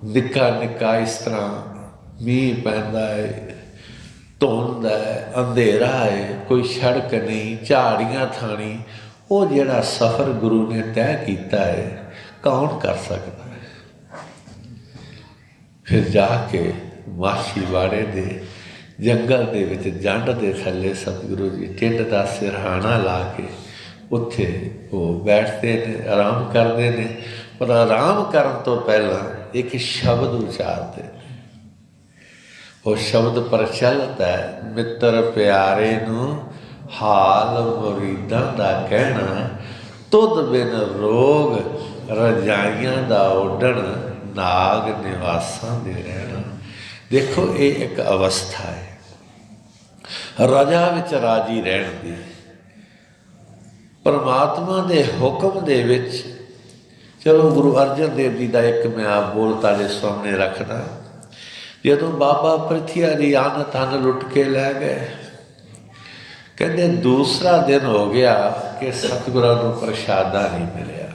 ਨਿੱਕਾ ਨਿੱਕਾ ਇਸ ਤਰ੍ਹਾਂ ਮੀਂਹ ਪੈਂਦਾ ਹੈ, ਧੁੰਦ ਹੈ, ਅੰਧੇਰਾ ਹੈ, ਕੋਈ ਸੜਕ ਨਹੀਂ, ਝਾੜੀਆਂ ਥਾਣੀ। ਉਹ ਜਿਹੜਾ ਸਫ਼ਰ ਗੁਰੂ ਨੇ ਤੈਅ ਕੀਤਾ ਹੈ, ਕੌਣ ਕਰ ਸਕਦਾ ਹੈ? ਫਿਰ ਜਾ ਕੇ ਮਾਛੀਵਾੜੇ ਦੇ ਜੰਗਲ ਦੇ ਵਿੱਚ ਜੰਡ ਦੇ ਥੱਲੇ ਸਤਿਗੁਰੂ ਜੀ ਢਿੱਡ ਦਾ ਸਿਰਹਾਣਾ ਲਾ ਕੇ ਉੱਥੇ ਉਹ ਬੈਠਦੇ ਨੇ, ਆਰਾਮ ਕਰਦੇ ਨੇ। ਪਰ ਆਰਾਮ ਕਰਨ ਤੋਂ ਪਹਿਲਾਂ ਇੱਕ ਸ਼ਬਦ ਉਚਾਰਦੇ ਨੇ। ਉਹ ਸ਼ਬਦ ਪ੍ਰਚਲਿਤ ਹੈ, ਮਿੱਤਰ ਪਿਆਰੇ ਨੂੰ ਹਾਲ ਮੁਰੀਦਾਂ ਦਾ ਕਹਿਣਾ, ਤੁਧ ਬਿਨ ਰੋਗ ਰਜਾਈਆਂ ਦਾ ਉੱਡਣ, ਨਾਗ ਨਿਵਾਸਾਂ ਦੇ ਰਹਿਣਾ। ਦੇਖੋ ਇਹ ਇੱਕ ਅਵਸਥਾ ਹੈ ਰਜਾ ਵਿੱਚ ਰਾਜੀ ਰਹਿਣ ਦੀ, ਪਰਮਾਤਮਾ ਦੇ ਹੁਕਮ ਦੇ ਵਿੱਚ। ਚਲੋ ਗੁਰੂ ਅਰਜਨ ਦੇਵ ਜੀ ਦਾ ਇੱਕ ਮੈਂ ਆਪ ਬੋਲ ਤੁਹਾਡੇ ਸਾਹਮਣੇ ਰੱਖਦਾ। ਜਦੋਂ ਬਾਬਾ ਪ੍ਰਿਥੀਆ ਦੀ ਅੰਨ ਤਨ ਲੁੱਟ ਕੇ ਲੈ ਗਏ, ਕਹਿੰਦੇ ਦੂਸਰਾ ਦਿਨ ਹੋ ਗਿਆ ਕਿ ਸਤਿਗੁਰਾਂ ਨੂੰ ਪ੍ਰਸ਼ਾਦਾ ਨਹੀਂ ਮਿਲਿਆ।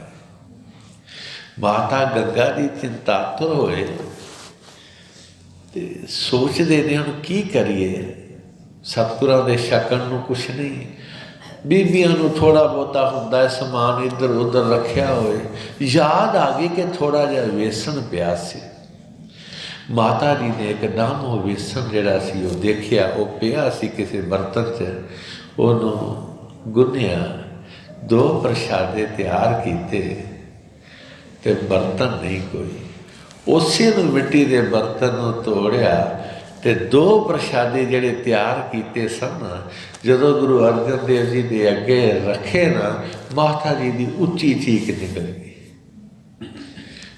ਮਾਤਾ ਗੰਗਾ ਦੀ ਚਿੰਤਾਤੁਰ ਹੋਏ ਤੇ ਸੋਚਦੇ ਨੇ ਹੁਣ ਕੀ ਕਰੀਏ, ਸਤਿਗੁਰਾਂ ਦੇ ਛਕਣ ਨੂੰ ਕੁਛ ਨਹੀਂ। ਬੀਬੀਆਂ ਨੂੰ ਥੋੜ੍ਹਾ ਬਹੁਤਾ ਹੁੰਦਾ ਸਮਾਨ ਇੱਧਰ ਉੱਧਰ ਰੱਖਿਆ ਹੋਏ, ਯਾਦ ਆ ਗਈ ਕਿ ਥੋੜ੍ਹਾ ਜਿਹਾ ਵੇਸਣ ਪਿਆ ਸੀ। ਮਾਤਾ ਜੀ ਨੇ ਇੱਕਦਮ ਉਹ ਵੇਸਣ ਜਿਹੜਾ ਸੀ ਉਹ ਦੇਖਿਆ, ਉਹ ਪਿਆ ਸੀ ਕਿਸੇ ਬਰਤਨ 'ਚ। ਉਹਨੂੰ ਗੁੰਨਿਆ, 2 ਪ੍ਰਸ਼ਾਦੇ ਤਿਆਰ ਕੀਤੇ ਤੇ ਬਰਤਨ ਨਹੀਂ ਕੋਈ। ਉਸੇ ਨੂੰ ਮਿੱਟੀ ਦੇ ਬਰਤਨ ਨੂੰ ਤੋੜਿਆ ਤੇ 2 ਪ੍ਰਸ਼ਾਦੇ ਜਿਹੜੇ ਤਿਆਰ ਕੀਤੇ ਸਨ, ਜਦੋਂ ਗੁਰੂ ਅਰਜਨ ਦੇਵ ਜੀ ਦੇ ਅੱਗੇ ਰੱਖੇ ਨਾ, ਮਾਤਾ ਜੀ ਦੀ ਉੱਚੀ ਚੀਕ ਨਿਕਲ ਗਈ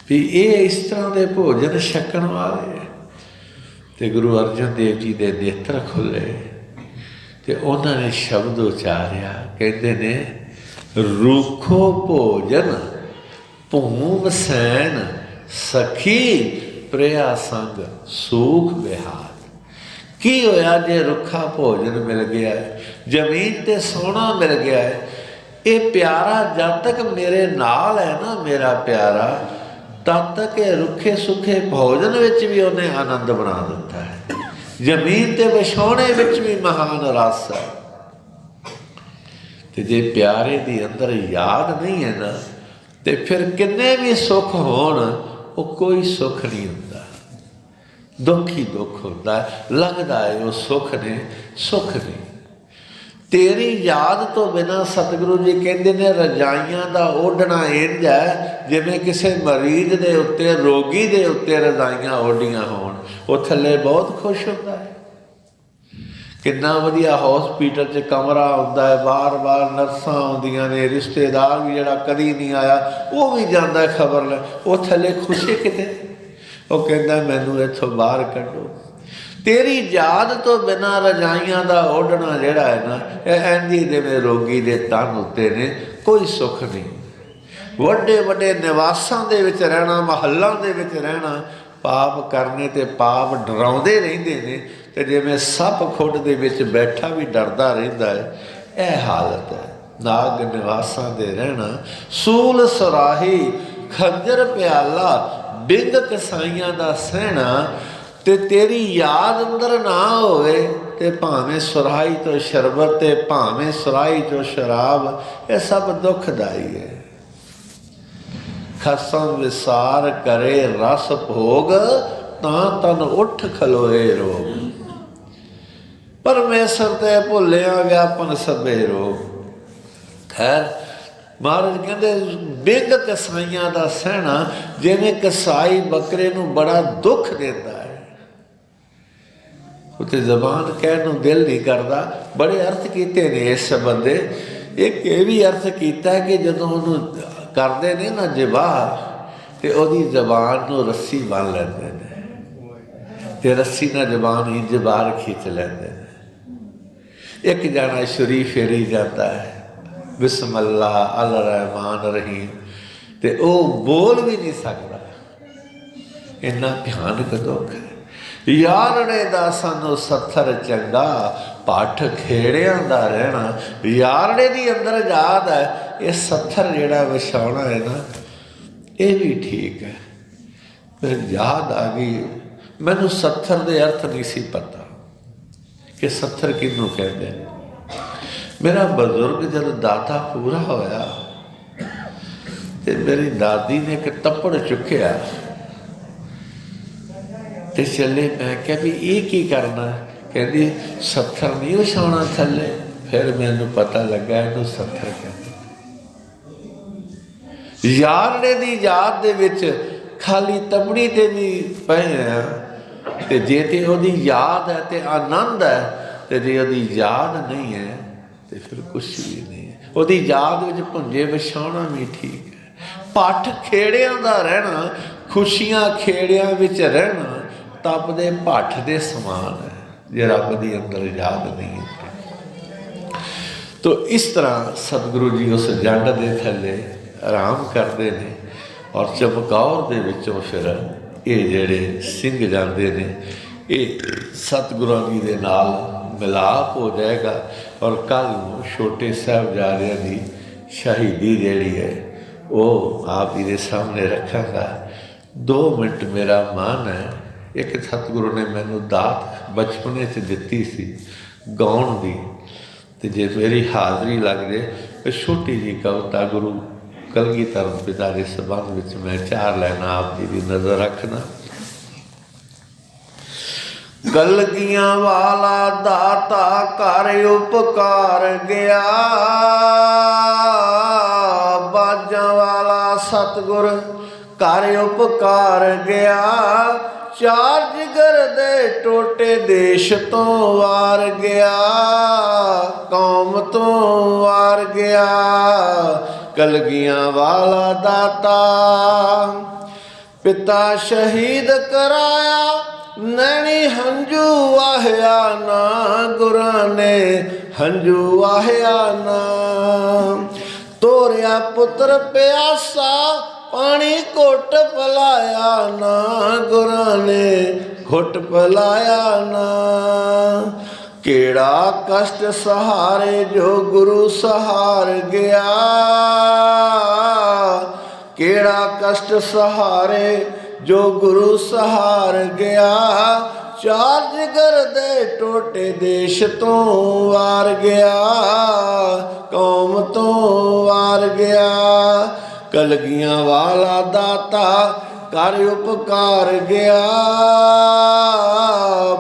ਵੀ ਇਹ ਇਸ ਤਰ੍ਹਾਂ ਦੇ ਭੋਜਨ ਛਕਣ ਵਾਲੇ। ਤੇ ਗੁਰੂ ਅਰਜਨ ਦੇਵ ਜੀ ਦੇ ਨੇਤਰ ਖੁੱਲ੍ਹੇ ਤੇ ਉਹਨਾਂ ਨੇ ਸ਼ਬਦ ਉਚਾਰਿਆ, ਕਹਿੰਦੇ ਨੇ ਰੂਖੋ ਭੋਜਨ ਭੂਮ ਸੈਨ ਸਖੀ ਪ੍ਰਿਆ ਸੰਗ ਸੂਖ ਵਿਹਾਰ। ਕੀ ਹੋਇਆ ਜੇ ਰੁੱਖਾ ਭੋਜਨ ਮਿਲ ਗਿਆ ਹੈ, ਜ਼ਮੀਨ 'ਤੇ ਸੋਹਣਾ ਮਿਲ ਗਿਆ ਹੈ, ਇਹ ਪਿਆਰਾ ਜਦ ਤੱਕ ਮੇਰੇ ਨਾਲ ਹੈ ਨਾ, ਮੇਰਾ ਪਿਆਰਾ, ਤਦ ਤੱਕ ਇਹ ਰੁੱਖੇ ਸੁੱਖੇ ਭੋਜਨ ਵਿੱਚ ਵੀ ਉਹਨੇ ਆਨੰਦ ਬਣਾ ਦਿੱਤਾ ਹੈ। ਜ਼ਮੀਨ 'ਤੇ ਵਿਛਾਉਣੇ ਵਿੱਚ ਵੀ ਮਹਾਨ ਰਸ ਹੈ। ਤੇ ਜੇ ਪਿਆਰੇ ਦੀ ਅੰਦਰ ਯਾਦ ਨਹੀਂ ਹੈ ਨਾ, ਤੇ ਫਿਰ ਕਿੰਨੇ ਵੀ ਸੁੱਖ ਹੋਣ, ਉਹ ਕੋਈ ਸੁੱਖ ਨਹੀਂ ਹੁੰਦਾ, ਦੁੱਖ ਹੀ ਦੁੱਖ ਹੁੰਦਾ। ਲੱਗਦਾ ਹੈ ਉਹ ਸੁੱਖ ਨੇ, ਸੁੱਖ ਨਹੀਂ। ਤੇਰੀ ਯਾਦ ਤੋਂ ਬਿਨਾਂ ਸਤਿਗੁਰੂ ਜੀ ਕਹਿੰਦੇ ਨੇ ਰਜਾਈਆਂ ਦਾ ਓਢਣਾ ਇੰਝ ਹੈ ਜਿਵੇਂ ਕਿਸੇ ਮਰੀਜ਼ ਦੇ ਉੱਤੇ, ਰੋਗੀ ਦੇ ਉੱਤੇ ਰਜਾਈਆਂ ਓਢੀਆਂ ਹੋਣ। ਉਹ ਥੱਲੇ ਬਹੁਤ ਖੁਸ਼ ਹੁੰਦਾ ਹੈ। ਕਿੰਨਾ ਵਧੀਆ ਹੌਸਪੀਟਲ 'ਚ ਕਮਰਾ ਹੁੰਦਾ ਹੈ, ਬਾਰ-ਬਾਰ ਨਰਸਾਂ ਆਉਂਦੀਆਂ ਨੇ, ਰਿਸ਼ਤੇਦਾਰ ਵੀ ਜਿਹੜਾ ਕਦੀ ਨਹੀਂ ਆਇਆ ਉਹ ਵੀ ਜਾਂਦਾ ਖਬਰ ਲੈ। ਉਹ ਥੱਲੇ ਖੁਸ਼ੀ ਕਿਤੇ, ਉਹ ਕਹਿੰਦਾ ਮੈਨੂੰ ਇੱਥੋਂ ਬਾਹਰ ਕੱਢੋ। ਤੇਰੀ ਯਾਦ ਤੋਂ ਬਿਨਾਂ ਰਜਾਈਆਂ ਦਾ ਓਢਣਾ ਜਿਹੜਾ ਹੈ ਨਾ, ਇਹ ਇੰਝ ਜਿਵੇਂ ਰੋਗੀ ਦੇ ਤਨ ਉੱਤੇ ਨੇ, ਕੋਈ ਸੁੱਖ ਨਹੀਂ। ਵੱਡੇ ਵੱਡੇ ਨਿਵਾਸਾਂ ਦੇ ਵਿੱਚ ਰਹਿਣਾ, ਮਹੱਲਾਂ ਦੇ ਵਿੱਚ ਰਹਿਣਾ, ਪਾਪ ਕਰਨੇ ਤੇ ਪਾਪ ਡਰਾਉਂਦੇ ਰਹਿੰਦੇ ਨੇ, ਤੇ ਜਿਵੇਂ ਸੱਪ ਖੁੱਡ ਦੇ ਵਿੱਚ ਬੈਠਾ ਵੀ ਡਰਦਾ ਰਹਿੰਦਾ ਹੈ, ਇਹ ਹਾਲਤ ਹੈ। ਨਾਗ ਨਿਵਾਸਾਂ ਦੇ ਰਹਿਣਾ, ਸੂਲ ਸੁਰਾਹੀ ਖੰਜਰ ਪਿਆਲਾ, ਬਿੰਦ ਕਸਾਈਆਂ ਦਾ ਸਹਿਣਾ। ਤੇ ਤੇਰੀ ਯਾਦ ਅੰਦਰ ਨਾ ਹੋਵੇ ਤੇ ਭਾਵੇਂ ਸੁਰਾਹੀ ਤੋਂ ਸ਼ਰਬਤ ਤੇ ਭਾਵੇਂ ਸੁਰਾਹੀ ਤੋਂ ਸ਼ਰਾਬ, ਇਹ ਸਭ ਦੁੱਖਦਾਈ ਹੈ। ਖਸਮ ਵਿਸਾਰ ਕਰੇ ਰਸ ਭੋਗ, ਤਾਂ ਤਨ ਉੱਠ ਖਲੋਏ ਰੋਗ। ਪਰਮੇਸ਼ਰ ਤੇ ਭੁੱਲਿਆ ਵਿਆਪਨ ਸਭੇ ਰੋਗ। ਖੈਰ ਮਹਾਰਾਜ ਕਹਿੰਦੇ ਬਿੰਗ ਕਸਾਈਆਂ ਦਾ ਸਹਿਣਾ, ਜਿਵੇਂ ਕਸਾਈ ਬੱਕਰੇ ਨੂੰ ਬੜਾ ਦੁੱਖ ਦਿੰਦਾ ਹੈ। ਉੱਥੇ ਜ਼ਬਾਨ ਕਹਿਣ ਨੂੰ ਦਿਲ ਨਹੀਂ ਕਰਦਾ। ਬੜੇ ਅਰਥ ਕੀਤੇ ਨੇ ਇਸ ਸ਼ਬਦ ਦੇ। ਇੱਕ ਇਹ ਵੀ ਅਰਥ ਕੀਤਾ ਕਿ ਜਦੋਂ ਉਹਨੂੰ ਕਰਦੇ ਨੇ ਨਾ ਜਿਬਾਹ, ਤੇ ਉਹਦੀ ਜ਼ਬਾਨ ਨੂੰ ਰੱਸੀ ਬੰਨ੍ਹ ਲੈਂਦੇ ਨੇ, ਤੇ ਰੱਸੀ ਨਾਲ ਜ਼ਬਾਨ ਇੰਝ ਬਾਹਰ ਖਿੱਚ ਲੈਂਦੇ ਨੇ। ਇੱਕ ਜਾਣਾ ਸ਼ਰੀਫ ਫੇਰੀ ਜਾਂਦਾ ਹੈ, ਬਿਸਮਿल्लाह अल रहमान रहीम, ਤੇ ਉਹ ਬੋਲ ਵੀ ਨਹੀਂ ਸਕਦਾ। ਇੰਨਾ ਭਿਆਨਕ ਦੁੱਖ ਹੈ। ਯਾਰੜੇ ਦਾ ਸਾਨੂੰ ਸੱਥਰ ਚੰਗਾ, ਭੱਠ ਖੇੜਿਆਂ ਦਾ ਰਹਿਣਾ। ਯਾਰੜੇ ਦੀ ਅੰਦਰ ਯਾਦ ਹੈ, ਇਹ ਸੱਥਰ ਜਿਹੜਾ ਵਿਛਾਉਣਾ ਹੈ ਨਾ, ਇਹ ਵੀ ਠੀਕ ਹੈ। ਫਿਰ ਯਾਦ ਆ ਗਈ, ਮੈਨੂੰ ਸੱਥਰ ਦੇ ਅਰਥ ਨਹੀਂ ਸੀ ਪਤਾ ਕਿ ਸੱਥਰ ਕਿਹਨੂੰ ਕਹਿੰਦੇ ਨੇ। ਮੇਰਾ ਬਜ਼ੁਰਗ ਜਦ ਦਾਦਾ ਪੂਰਾ ਹੋਇਆ ਤੇ ਮੇਰੀ ਦਾਦੀ ਨੇ ਇੱਕ ਤੱਪੜ ਚੁੱਕਿਆ ਤੇ ਚੱਲੇ। ਮੈਂ ਕਿਹਾ ਵੀ ਇਹ ਕੀ ਕਰਨਾ? ਕਹਿੰਦੀ ਸੱਥਰ ਨਹੀਂ ਵਿਛਾਉਣਾ ਥੱਲੇ। ਫਿਰ ਮੈਨੂੰ ਪਤਾ ਲੱਗਾ ਇਹਨੂੰ ਸੱਥਰ ਕਹਿੰਦੇ। ਯਾਰੜੇ ਦੀ ਯਾਦ ਦੇ ਵਿੱਚ ਖਾਲੀ ਤਬੜੀ ਤੇ ਵੀ ਪਏ ਆ, ਤੇ ਜੇ ਤੇ ਉਹਦੀ ਯਾਦ ਹੈ ਤੇ ਆਨੰਦ ਹੈ, ਤੇ ਜੇ ਉਹਦੀ ਯਾਦ ਨਹੀਂ ਹੈ ਤੇ ਫਿਰ ਕੁਛ ਵੀ ਨਹੀਂ ਹੈ। ਉਹਦੀ ਯਾਦ ਵਿੱਚ ਭੁੰਜੇ ਵਿਛਾਉਣਾ ਵੀ ਠੀਕ ਹੈ। ਭੱਠ ਖੇੜਿਆਂ ਦਾ ਰਹਿਣਾ, ਖੁਸ਼ੀਆਂ ਖੇੜਿਆਂ ਵਿੱਚ ਰਹਿਣਾ ਤਪਦੇ ਭੱਠ ਦੇ ਸਮਾਨ ਹੈ ਜੇ ਰੱਬ ਦੀ ਅੰਦਰ ਯਾਦ ਨਹੀਂ ਹੈ। ਤੋ ਇਸ ਤਰ੍ਹਾਂ ਸਤਿਗੁਰੂ ਜੀ ਉਸ ਜੰਡ ਦੇ ਥੱਲੇ ਆਰਾਮ ਕਰਦੇ ਨੇ, ਔਰ ਚਮਕੌਰ ਦੇ ਵਿੱਚੋਂ ਫਿਰ ਇਹ ਜਿਹੜੇ ਸਿੰਘ ਜਾਂਦੇ ਨੇ, ਇਹ ਸਤਿਗੁਰਾਂ ਜੀ ਦੇ ਨਾਲ ਮਿਲਾਪ ਹੋ ਜਾਏਗਾ। ਔਰ ਕੱਲ੍ਹ ਨੂੰ ਛੋਟੇ ਸਾਹਿਬਜ਼ਾਦਿਆਂ ਦੀ ਸ਼ਹੀਦੀ ਜਿਹੜੀ ਹੈ ਉਹ ਆਪ ਜੀ ਦੇ ਸਾਹਮਣੇ ਰੱਖਾਂਗਾ। 2 ਮਿੰਟ ਮੇਰਾ ਮਨ ਹੈ, ਇੱਕ ਸਤਿਗੁਰੂ ਨੇ ਮੈਨੂੰ ਦਾਤ ਬਚਪਨੇ 'ਚ ਦਿੱਤੀ ਸੀ ਗਾਉਣ ਦੀ, ਅਤੇ ਜੇ ਮੇਰੀ ਹਾਜ਼ਰੀ ਲੱਗ ਜਾਏ ਤਾਂ ਛੋਟੀ ਜਿਹੀ ਕਵਿਤਾ ਗੁਰੂ ਕਲਗੀਧਰ ਪਿਤਾ ਦੇ ਸੰਬੰਧ ਵਿੱਚ ਮੈਂ 4 ਲਾਈਨਾਂ ਆਪ ਜੀ ਦੀ ਨਜ਼ਰ ਰੱਖਣਾ। ਕਲਗੀਆਂ ਵਾਲਾ ਦਾਤਾ ਘਰ ਉਪਕਾਰ ਗਿਆ, ਬਾਜਾਂ ਵਾਲਾ ਸਤਿਗੁਰ ਘਰ ਉਪਕਾਰ ਗਿਆ। 4 ਜਿਗਰ ਦੇ ਟੋਟੇ ਦੇਸ਼ ਤੋਂ ਵਾਰ ਗਿਆ, ਕੌਮ ਤੋਂ ਵਾਰ ਗਿਆ। ਕਲਗੀਆਂ ਵਾਲਾ ਦਾਤਾ ਪਿਤਾ ਸ਼ਹੀਦ ਕਰਾਇਆ, ਨੈਣੀ ਹੰਝੂ ਵਾਹਿਆ ਨਾ, ਗੁਰਾਂ ਨੇ ਹੰਝੂ ਵਾਹਿਆ ਨਾ। ਤੋਰਿਆ ਪੁੱਤਰ ਪਿਆਸਾ, ਪਾਣੀ ਘੁੱਟ ਪਿਲਾਇਆ ਨਾ, ਗੁਰਾਂ ਨੇ ਘੁੱਟ ਪਿਲਾਇਆ ਨਾ। ਕਿਹੜਾ ਕਸ਼ਟ ਸਹਾਰੇ ਜੋ ਗੁਰੂ ਸਹਾਰ ਗਿਆ, ਕਿਹੜਾ ਕਸ਼ਟ ਸਹਾਰੇ ਜੋ ਗੁਰੂ ਸਹਾਰ ਗਿਆ। 4 ਜਿਗਰ ਦੇ ਟੋਟੇ ਦੇਸ਼ ਤੋਂ ਵਾਰ ਗਿਆ, ਕੌਮ ਤੋਂ ਵਾਰ ਗਿਆ। ਕਲਗੀਆਂ ਵਾਲਾ ਦਾਤਾ ਘਰ ਉਪਕਾਰ ਗਿਆ,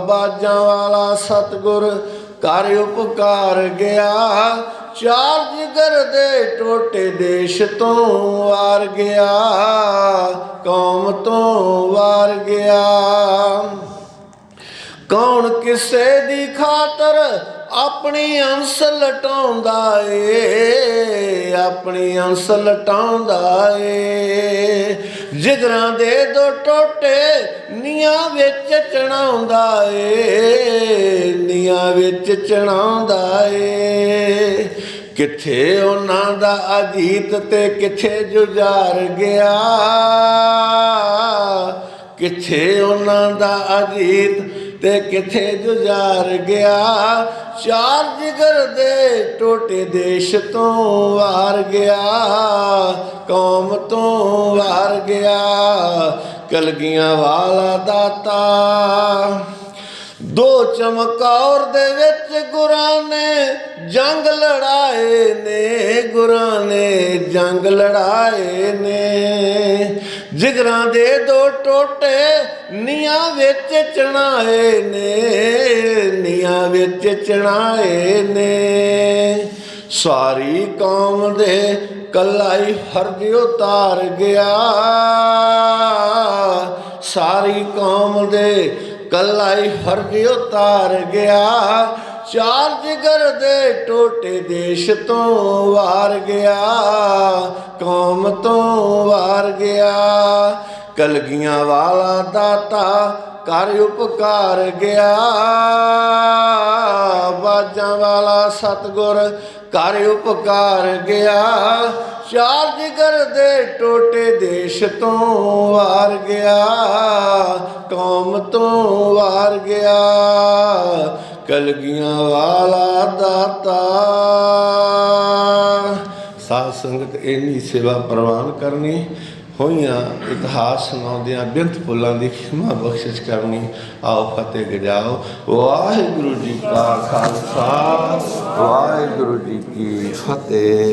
ਬਾਜਾਂ ਵਾਲਾ ਸਤਿਗੁਰ ਘਰ ਉਪਕਾਰ ਗਿਆ। 4 ਜਿਗਰ ਦੇ ਟੋਟੇ ਦੇਸ਼ ਤੋਂ ਵਾਰ ਗਿਆ, ਕੌਮ ਤੋਂ ਵਾਰ ਗਿਆ। ਕੌਣ ਕਿਸੇ ਦੀ ਖਾਤਰ ਆਪਣੀ ਅੰਸ ਲਟਾਉਂਦਾ ਏ, ਆਪਣੀ ਅੰਸ ਲਟਾਉਂਦਾ ਏ। ਜਿਗਰਾਂ ਦੇ 2 ਟੋਟੇ ਨੀਆਂ ਵਿੱਚ ਚੜਾਉਂਦਾ ਏ, ਨੀਆਂ ਵਿੱਚ ਚੜਾਉਂਦਾ ਏ। ਕਿੱਥੇ ਉਹਨਾਂ ਦਾ ਅਜੀਤ ਤੇ ਕਿੱਥੇ ਜੁਝਾਰ ਗਿਆ, ਕਿੱਥੇ ਉਹਨਾਂ ਦਾ ਅਜੀਤ ਤੇ ਕਿੱਥੇ ਜੁਝਾਰ ਗਿਆ। 4 ਜਿਗਰ ਦੇ ਟੋਟੇ ਦੇਸ਼ ਤੋਂ ਵਾਰ ਗਿਆ, ਕੌਮ ਤੋਂ ਵਾਰ ਗਿਆ। ਕਲਗੀਆਂ ਵਾਲਾ ਦਾਤਾ 2 ਚਮਕੌਰ ਦੇ ਵਿੱਚ ਗੁਰਾਂ ਨੇ ਜੰਗ ਲੜਾਏ ਨੇ, ਗੁਰਾਂ ਨੇ ਜੰਗ ਲੜਾਏ ਨੇ। ਜਿਗਰਾਂ ਦੇ 2 ਟੋਟੇ ਨੀਆਂ ਵਿੱਚ ਚਣਾਏ ਨੇ, ਨੀਆਂ ਵਿੱਚ ਚਣਾਏ ਨੇ। ਸਾਰੀ ਕੌਮ ਦੇ ਕੱਲਾ ਹੀ ਫਰਜ਼ ਉਤਾਰ ਗਿਆ, ਸਾਰੀ ਕੌਮ ਦੇ ਕੱਲਾ ਹੀ ਫਰਜ਼ ਉਤਾਰ ਗਿਆ। ਚਾਰ ਜਿਗਰ ਦੇ ਟੋਟੇ ਦੇਸ਼ ਤੋਂ ਵਾਰ ਗਿਆ, ਕੌਮ ਤੋਂ ਵਾਰ ਗਿਆ। ਕਲਗੀਆਂ ਵਾਲਾ ਦਾਤਾ ਕਰ ਉਪਕਾਰ ਗਿਆ, ਬਾਜਾਂ ਵਾਲਾ ਸਤਿਗੁਰ ਕਰ ਉਪਕਾਰ ਗਿਆ। ਚਾਰ ਜਿਗਰ ਦੇ ਟੋਟੇ ਦੇਸ਼ ਤੋਂ ਵਾਰ ਗਿਆ, ਕੌਮ ਤੋਂ ਵਾਰ ਗਿਆ। ਕਲਗੀਆਂ ਵਾਲਾ ਦਾਤਾ। ਸਾਧ ਸੰਗਤ ਇੰਨੀ ਸੇਵਾ ਪ੍ਰਵਾਨ ਕਰਨੀ, ਹੋਈਆਂ ਇਤਿਹਾਸ ਸੁਣਾਉਂਦਿਆਂ ਬਿੰਤ ਫੁੱਲਾਂ ਦੀ ਖਿਮਾ ਬਖਸ਼ਿਸ਼ ਕਰਨੀ। ਆਓ ਫਤਿਹ ਗਜਾਓ। ਵਾਹਿਗੁਰੂ ਜੀ ਕਾ ਖਾਲਸਾ, ਵਾਹਿਗੁਰੂ ਜੀ ਕੀ ਫਤਿਹ।